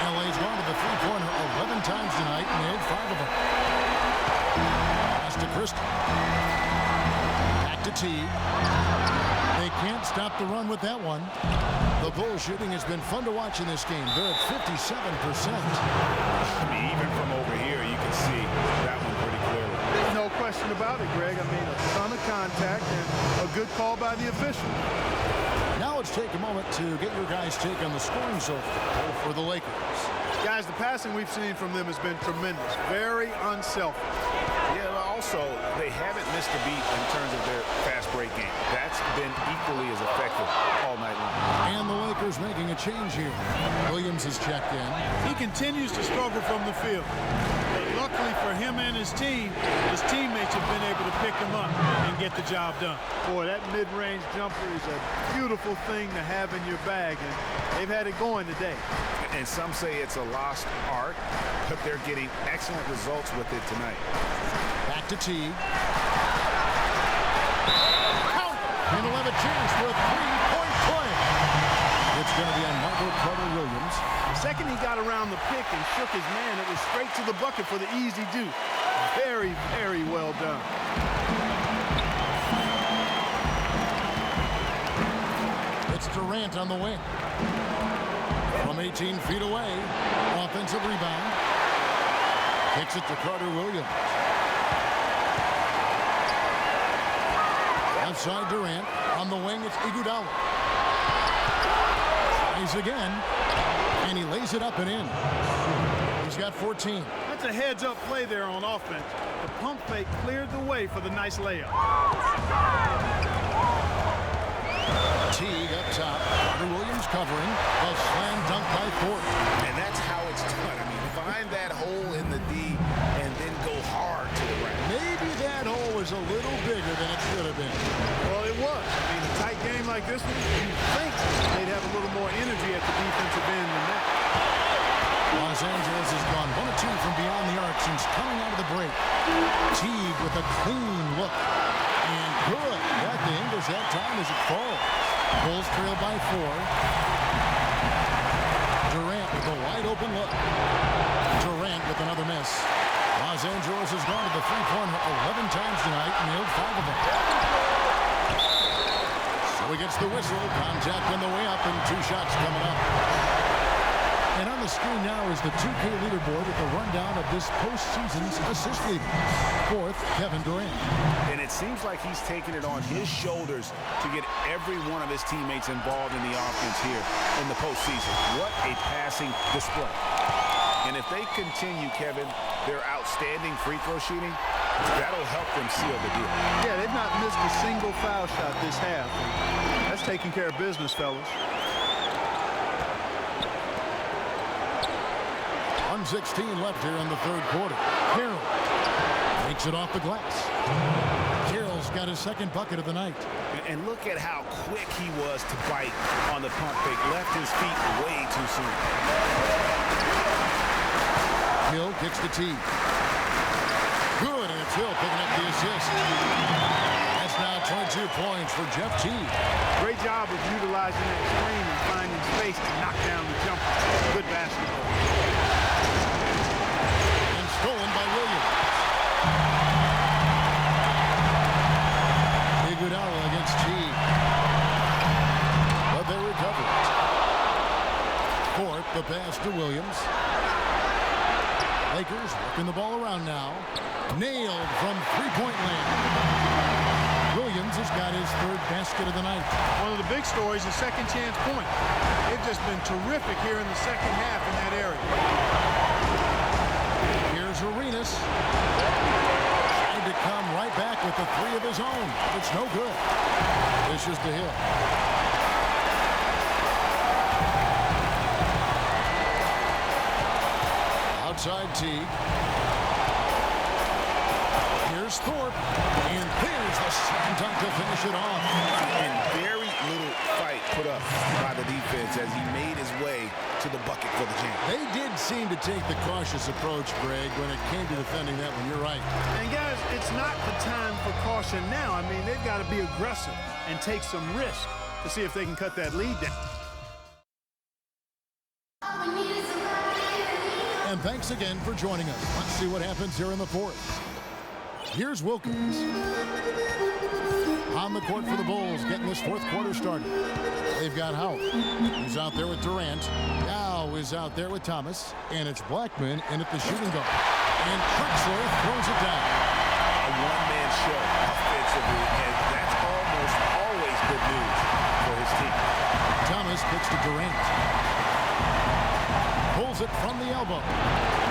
LA's gone to the three-pointer 11 times tonight, and they hit 5 of them. Pass to Christie. Back to T. They can't stop the run with that one. The goal shooting has been fun to watch in this game. They're at 57%. I mean, even from over here, you can see that one pretty clearly. There's no question about it, Greg. I mean, a ton of contact and a good call by the official. Now let's take a moment to get your guys' take on the scoring so far for the Lakers. Guys, the passing we've seen from them has been tremendous. Very unselfish. Yeah, also, they haven't missed a beat in terms of their fast break game. That's been equally as effective all night long. And the Lakers making a change here. Williams has checked in. He continues to struggle from the field. But luckily for him and his teammates have been able to pick him up and get the job done. Boy, that mid-range jumper is a beautiful thing to have in your bag, and they've had it going today. And some say it's a lost art, but they're getting excellent results with it tonight. Back to T. And he'll have a chance for a three-point play. It's going to be on Michael Carter-Williams. The second he got around the pick and shook his man, it was straight to the bucket for the easy do. Very, very well done. It's Durant on the wing. From 18 feet away. Offensive rebound. Kicks it to Carter-Williams. Outside Durant. On the wing, it's Iguodala. Tries again. And he lays it up and in. He's got 14. That's a heads-up play there on offense. The pump fake cleared the way for the nice layup. Teague up top. Carter-Williams covering. A slam dunk by Thorpe. And that's how it's done. I mean, find that hole in the D and then go hard to the rim. Maybe that hole was a little bigger than it should have been. Well, it was. I mean, a tight game like this one, you'd think they'd have a little more energy at the defensive end than that. Los Angeles has gone 1 of 2 from beyond the arc since coming out of the break. Teague with a clean look. And good. Got the English that time as it falls. Bulls trail by 4. Durant with a wide open look. Durant with another miss. Los Los Angeles has gone to the three-pointer 11 times tonight and nailed 5 of them. So he gets the whistle. Contact on the way up and 2 shots coming up. And on the screen now is the 2K leaderboard with a rundown of this postseason's assist leader. 4th, Kevin Durant. And it seems like he's taking it on his shoulders to get every one of his teammates involved in the offense here in the postseason. What a passing display. And if they continue, Kevin, their outstanding free throw shooting, that'll help them seal the deal. Yeah, they've not missed a single foul shot this half. That's taking care of business, fellas. 1:16 left here in the third quarter. Carroll takes it off the glass. Carroll's got his second bucket of the night. And look at how quick he was to bite on the pump fake. Left his feet way too soon. Hill kicks the tee. Good, and it's Hill picking up the assist. That's now 22 points for Jeff Teague. Great job of utilizing that screen and finding space to knock down the jumper. Good basketball. And stolen by Williams. Iguodala against Teague. But they recover it. Fourth, the pass to Williams. Lakers working the ball around now. Nailed from three-point land. Williams has got his third basket of the night. One of the big stories is second chance point. They've just been terrific here in the second half in that area. Here's Arenas. Trying to come right back with the 3 of his own. It's no good. This is to Hill. Outside Teague. Here's Thorpe. And there's the slam dunk to finish it off. And very little fight put up by the defense as he made his way to the bucket for the jam. They did seem to take the cautious approach, Greg, when it came to defending that one. You're right. And guys, it's not the time for caution now. I mean, they've got to be aggressive and take some risk to see if they can cut that lead down. And thanks again for joining us. Let's see what happens here in the fourth. Here's Wilkins. On the court for the Bulls, getting this fourth quarter started. They've got Howell. He's out there with Durant. Now is out there with Thomas. And it's Blackman in at the shooting guard. And Drexler throws it down. A one-man show offensively, and that's almost always good news for his team. Thomas kicks to Durant. Pulls it from the elbow.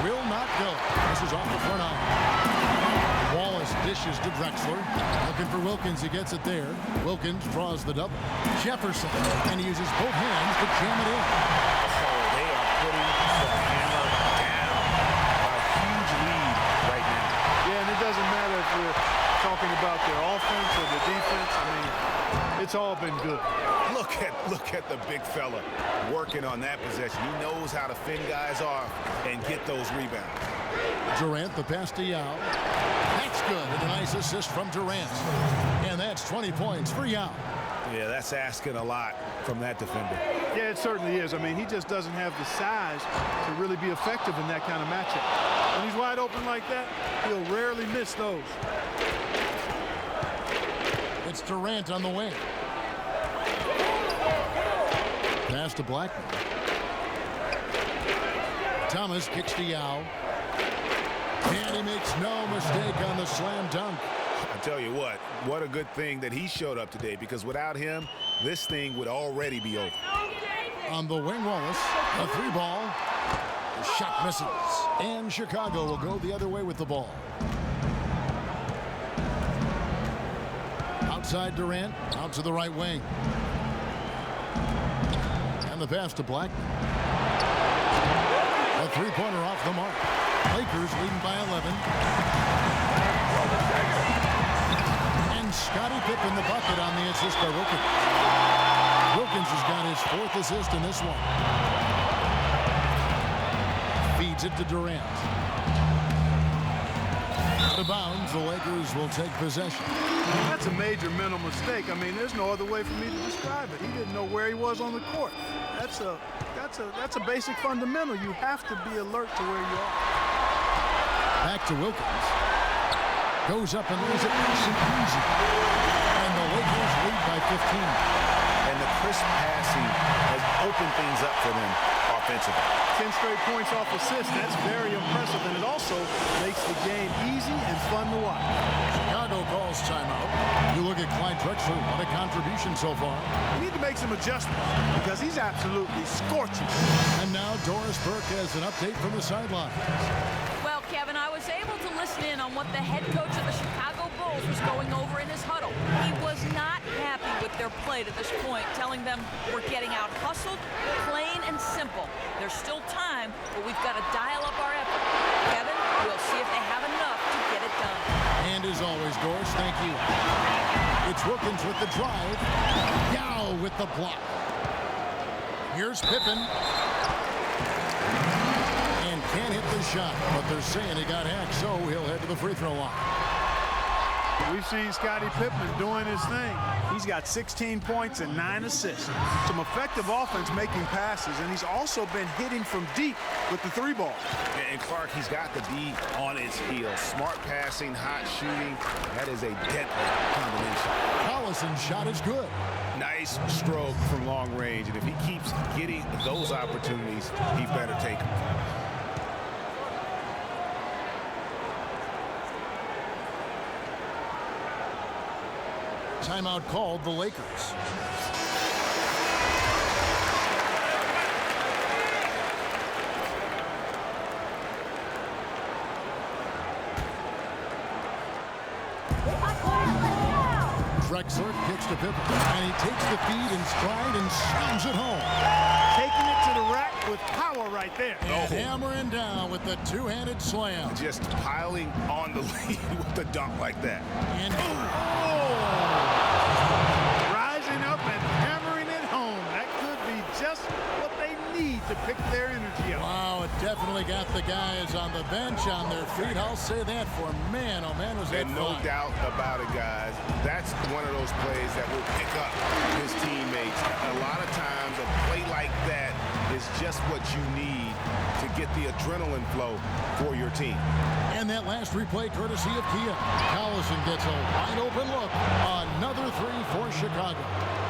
Will not go. This is off the front iron. Wallace dishes to Drexler. Looking for Wilkins. He gets it there. Wilkins draws the double. Jefferson. And he uses both hands to jam it in. Oh, they are putting the hammer down. A huge lead right now. Yeah, and it doesn't matter if we're talking about their offense or their defense. I mean, it's all been good. Look at the big fella working on that possession. He knows how to fend guys off and get those rebounds. Durant, the pass to Yao. That's good. And a nice assist from Durant. And that's 20 points for Yao. Yeah, that's asking a lot from that defender. Yeah, it certainly is. I mean, he just doesn't have the size to really be effective in that kind of matchup. When he's wide open like that, he'll rarely miss those. It's Durant on the wing. Pass to Blackman. Thomas kicks to Yao. And he makes no mistake on the slam dunk. I tell you what a good thing that he showed up today, because without him, this thing would already be over. On the wing, Wallace, a 3-ball. The shot misses. And Chicago will go the other way with the ball. Outside Durant, out to the right wing. And the pass to Blackman. A 3-pointer off the mark. Lakers leading by 11. And Scottie Pippen the bucket on the assist by Wilkins. Wilkins has got his 4th assist in this one. Feeds it to Durant. Out of bounds, the Lakers will take possession. That's a major mental mistake. I mean, there's no other way for me to describe it. He didn't know where he was on the court. That's a basic fundamental. You have to be alert to where you are. Back to Wilkins. Goes up and lays it nice and easy. And the Lakers lead by 15. And the crisp passing has opened things up for them offensively. 10 straight points off assists. That's very impressive, and it also makes the game easy and fun to watch. Chicago calls timeout. You look at Clyde Drexler. What a contribution so far. We need to make some adjustments because he's absolutely scorching. And now Doris Burke has an update from the sideline. Well, Kevin, I was able to listen in on what the head coach of the Chicago Bulls was going over in his huddle. He was not happy with their play to this point, telling them we're getting out hustled, plain and simple. There's still time, but we've got to dial up our effort. Kevin, we'll see if they have enough to get it done. And as always, Doris, thank you. It's Wilkins with the drive. Yao with the block. Here's Pippen. And can't hit the shot, but they're saying he got hacked, so he'll head to the free throw line. We've seen Scottie Pippen doing his thing. He's got 16 points and 9 assists. Some effective offense making passes, and he's also been hitting from deep with the 3-ball. And Clark, he's got the D on his heels. Smart passing, hot shooting. That is a deadly combination. Collison's shot is good. Nice stroke from long range, and if he keeps getting those opportunities, he better take them. Timeout called the Lakers. Drexler kicks to Pippen, and he takes the feed in stride and slams it home. Taking it to the rack with power right there. And hammering down with the two-handed slam. Just piling on the lead with a dunk like that. And rising up and hammering it home. That could be just what they need to pick their energy up. wow, it definitely got the guys on the bench on their feet. I'll say that for man, oh man, was that And no fun. doubt about it, guys. That's one of those plays that will pick up his teammates. A lot of times, a play like that is just what you need to get the adrenaline flow for your team. And that last replay courtesy of Kia. Collison gets a wide open look. Another three for Chicago.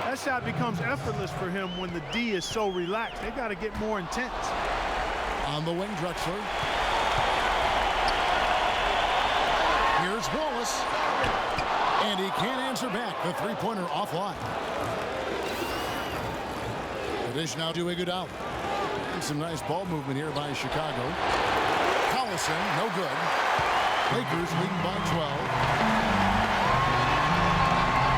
That shot becomes effortless for him when the D is so relaxed. They've got to get more intense. On the wing, Drexler. Here's Wallace. And he can't answer back. The three-pointer offline. The dish now to Iguodala. Some nice ball movement here by Chicago. Collison, no good. Lakers leading by 12.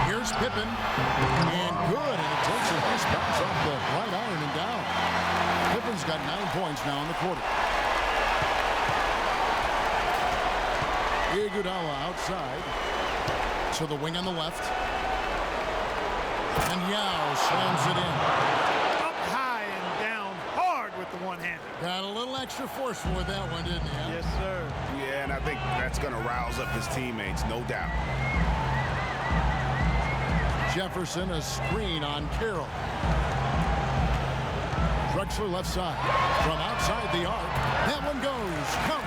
Here's Pippen. And good. And it takes a nice bounce off the right iron and down. Pippen's got 9 points now in the quarter. Iguodala outside. To the wing on the left. And Yao slams it in. The one-hander. Got a little extra forceful with that one, didn't he? Yes, sir. Yeah, and I think that's going to rouse up his teammates, no doubt. Jefferson, a screen on Carroll. Drexler left side. From outside the arc. That one goes. Come.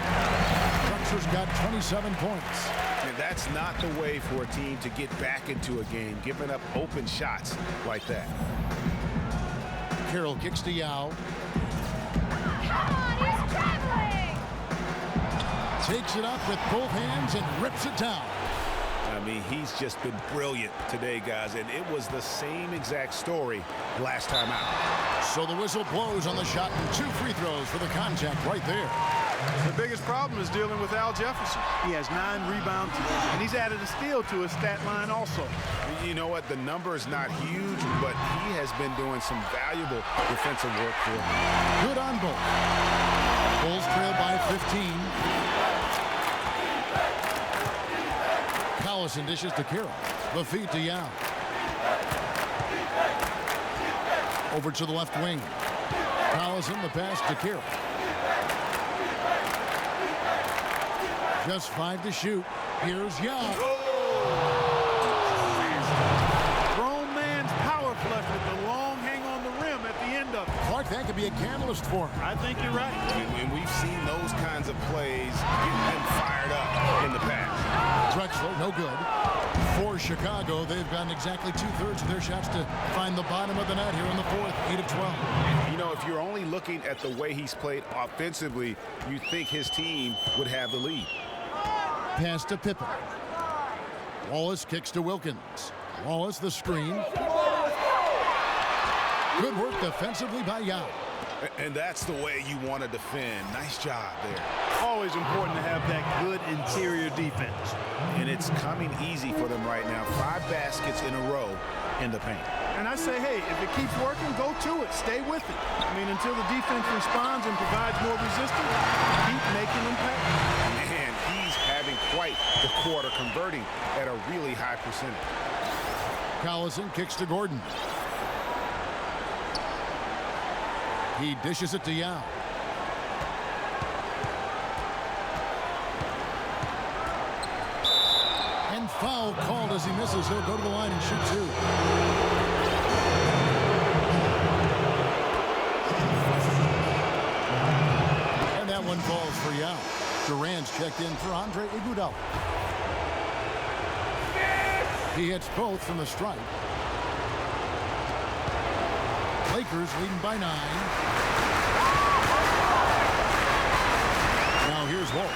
Drexler's got 27 points. And that's not the way for a team to get back into a game, giving up open shots like that. Carroll kicks to Yao. Come on, he's traveling! Takes it up with both hands and rips it down. I mean, he's just been brilliant today, guys, and it was the same exact story last time out. So the whistle blows on the shot and 2 free throws for the contact right there. The biggest problem is dealing with Al Jefferson. He has 9 rebounds, and he's added a steal to his stat line also. You know what? The number is not huge, but he has been doing some valuable defensive work for him. Good on both. Bulls trail by 15. Collison dishes to Carroll. The feed to Yao. Over to the left wing. Collison, the pass to Carroll. Just 5 to shoot. Here's Yao. Grown man's power flush with the long hang on the rim at the end of it. Clark, that could be a catalyst for him. I think you're right. When we've seen those kinds of plays, get them Drexler, no good. For Chicago, they've gotten exactly 2/3 of their shots to find the bottom of the net here in the fourth, 8 of 12. You know, if you're only looking at the way he's played offensively, you think his team would have the lead. Pass to Pippen. Wallace kicks to Wilkins. Wallace the screen. Good work defensively by Yao. And that's the way you want to defend. Nice job there. Always important to have that good interior defense. And it's coming easy for them right now. 5 baskets in a row in the paint. And I say, hey, if it keeps working, go to it. Stay with it. I mean, until the defense responds and provides more resistance, keep making them pay. Man, he's having quite the quarter, converting at a really high percentage. Collison kicks to Gordon. He dishes it to Yao. And foul called as he misses. He'll go to the line and shoot 2. And that one falls for Yao. Durant's checked in for Andre Iguodala. He hits both from the stripe. Lakers leading by 9. Now here's Wallace.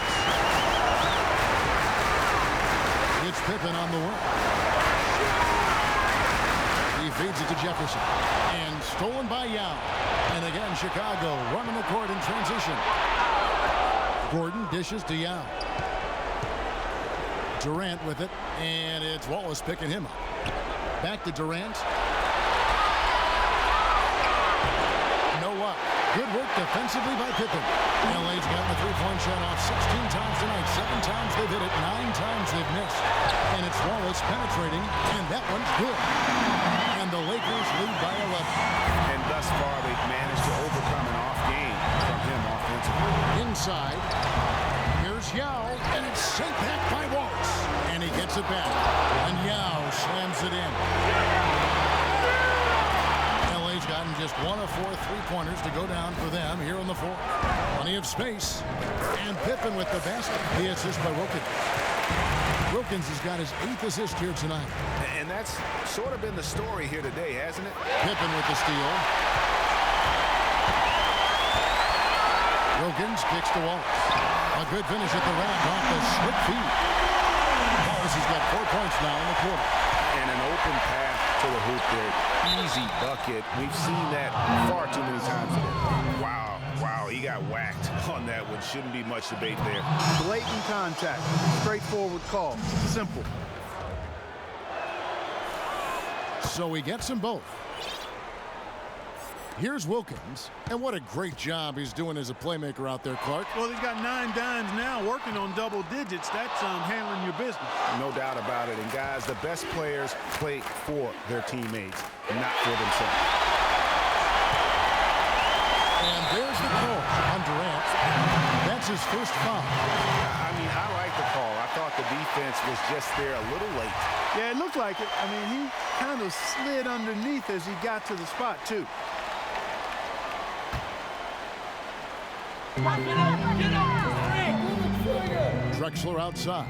It's Pippen on the wing. He feeds it to Jefferson. And stolen by Yao. And again, Chicago running the court in transition. Gordon dishes to Yao. Durant with it. And it's Wallace picking him up. Back to Durant. Good work defensively by Pippen. LA's gotten the three-point shot off 16 times tonight. 7 times they've hit it. 9 times they've missed. And it's Wallace penetrating, and that one's good. And the Lakers lead by 11. And thus far, they've managed to overcome an off game from him offensively. Inside, here's Yao, and it's sent back by Wallace. And he gets it back. And Yao slams it in. LA's gotten just 1 of 4 3-pointers to go down for them here in the fourth. Plenty of space. And Pippen with the basket. The assist by Wilkins. Wilkins has got his 8th assist here tonight. And that's sort of been the story here today, hasn't it? Pippen with the steal. Wilkins kicks to Wallace. A good finish at the rack off the slip feed. Wallace has got 4 points now in the quarter. And an open path to the hoop there. Easy bucket. We've seen that far too many times today. Wow, he got whacked on that one. Shouldn't be much debate there. Blatant contact. Straightforward call. Simple. So he gets them both. Here's Wilkins, and what a great job he's doing as a playmaker out there, Clark. Well, he's got 9 dimes now working on double digits. That's handling your business. No doubt about it. And guys, the best players play for their teammates, not for themselves. And there's the call on Durant. That's his first foul. I mean, I like the call. I thought the defense was just there a little late. Yeah, it looked like it. I mean, he kind of slid underneath as he got to the spot, too. Drexler outside.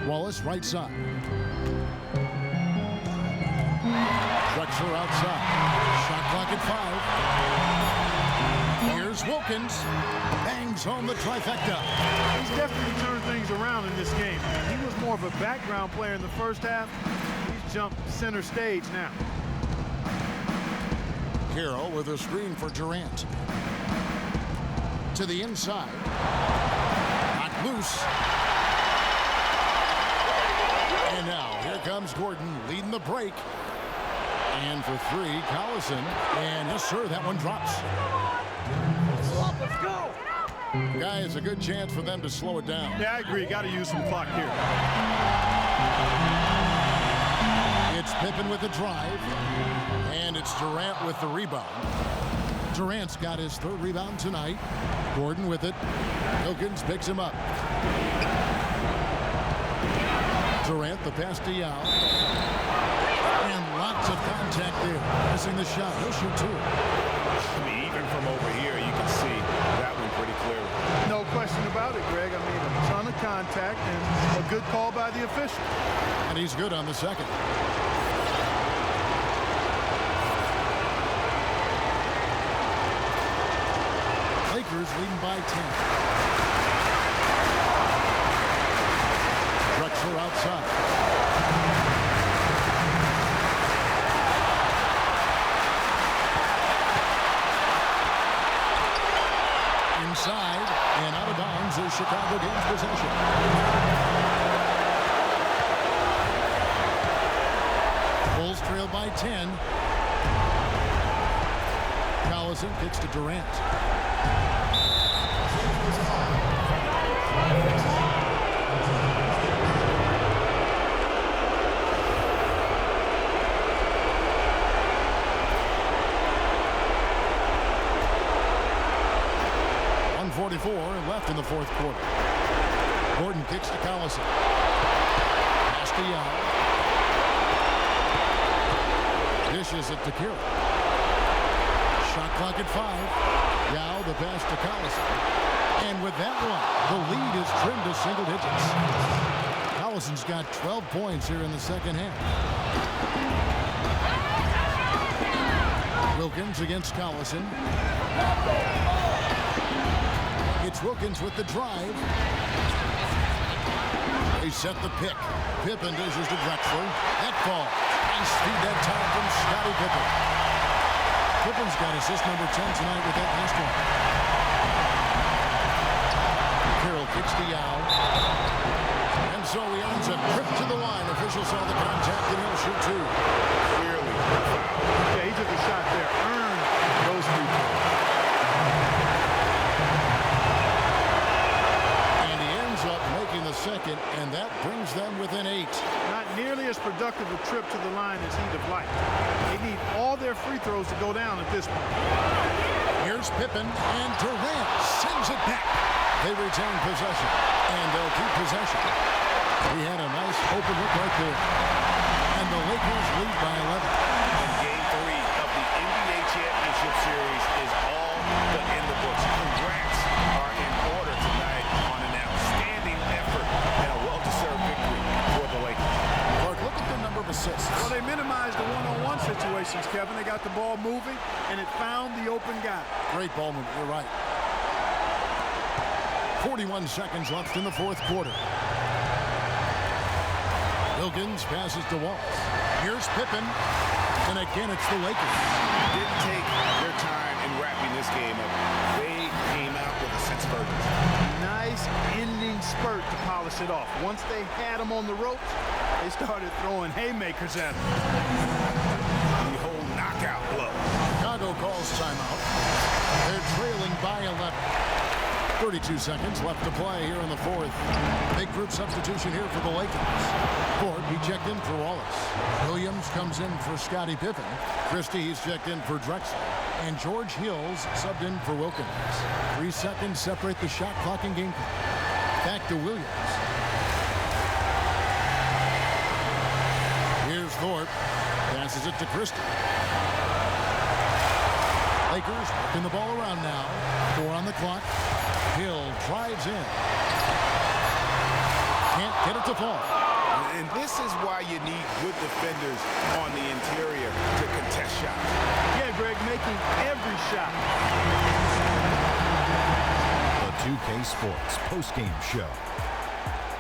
Wallace right side. Drexler outside. Shot clock at 5. Here's Wilkins. Bangs home the trifecta. He's definitely turned things around in this game. He was more of a background player in the first half. He's jumped center stage now. Carroll with a screen for Durant. To the inside. Knocked loose. And now here comes Gordon leading the break. And for 3, Collison. And yes, sir, that one drops. Let's go. Guys, a good chance for them to slow it down. Yeah, I agree. Got to use some clock here. It's Pippen with the drive. And it's Durant with the rebound. Durant's got his 3rd rebound tonight. Gordon with it. Wilkins picks him up. Durant, the pass to Yao. And lots of contact there. Missing the shot. He'll shoot 2. I mean, even from over here, you can see that one pretty clearly. No question about it, Greg. call by the official. And he's good on the second. Lakers leading by 10. Drexler outside. Inside and out of bounds is Chicago gains possession. Bulls trail by 10. Collison kicks to Durant. Left in the fourth quarter. Gordon kicks to Collison. Pass to Yao. Dishes it to Kira. Shot clock at 5. Yao the pass to Collison. And with that one, the lead is trimmed to single digits. Collison's got 12 points here in the second half. Wilkins against Collison. It's Wilkins with the drive. They set the pick. Pippen dishes to Drexler. That ball. Nice feed that time from Scottie Pippen. Pippen's got assist number 10 tonight with that last one. Carroll kicks to Yao. And so he earns a trip to the line. Officials saw the contact and he'll shoot two. Clearly a foul. Yeah, he took a shot there. Earned those free throws. The second, and that brings them within 8. Not nearly as productive a trip to the line as he'd have liked. They need all their free throws to go down at this point. Here's Pippen, and Durant sends it back. They retain possession, and they'll keep possession. He had a nice open look right there. And the Lakers lead by 11. And Game 3 of the NBA Championship Series is all but in the books. Congrats are in order tonight on an outstanding effort and a well-deserved victory for the Lakers. Mark, look at the number of assists. Well, they minimized the one-on-one situations, Kevin. They got the ball moving, and it found the open guy. Great ball movement, you're right. 41 seconds left in the fourth quarter. Wilkins passes to Walls. Here's Pippen, and again it's the Lakers. Didn't take their time in wrapping this game up. They came out with a sense of urgency. Nice ending spurt to polish it off. Once they had him on the ropes, they started throwing haymakers at him. The whole knockout blow. Chicago calls timeout. They're trailing by 11. 32 seconds left to play here in the fourth. Big group substitution here for the Lakers. Ford, he checked in for Wallace. Williams comes in for Scottie Pippen. Christie's checked in for Drexler. And George Hills subbed in for Wilkins. 3 seconds separate the shot clock and game clock. Back to Williams. Here's Thorpe. Passes it to Christie. Lakers working the ball around now. 4 on the clock. Hill drives in. Can't get it to fall. And this is why you need good defenders on the interior to contest shots. Yeah, Greg, making every shot. The 2K Sports postgame show.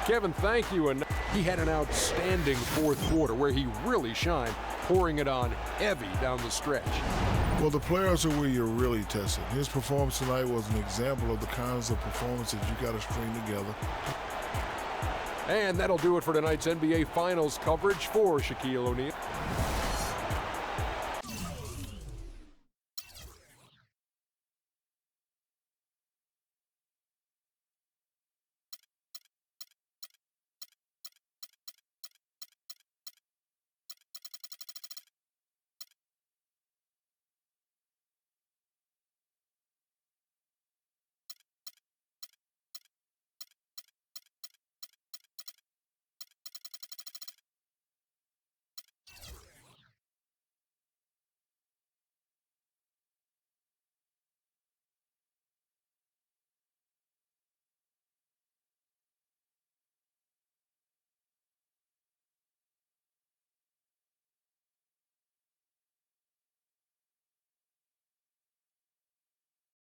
Kevin, thank you. And he had an outstanding fourth quarter where he really shined, pouring it on heavy down the stretch. Well, the players are where you're really tested. His performance tonight was an example of the kinds of performances you got to string together. And that'll do it for tonight's NBA Finals coverage for Shaquille O'Neal.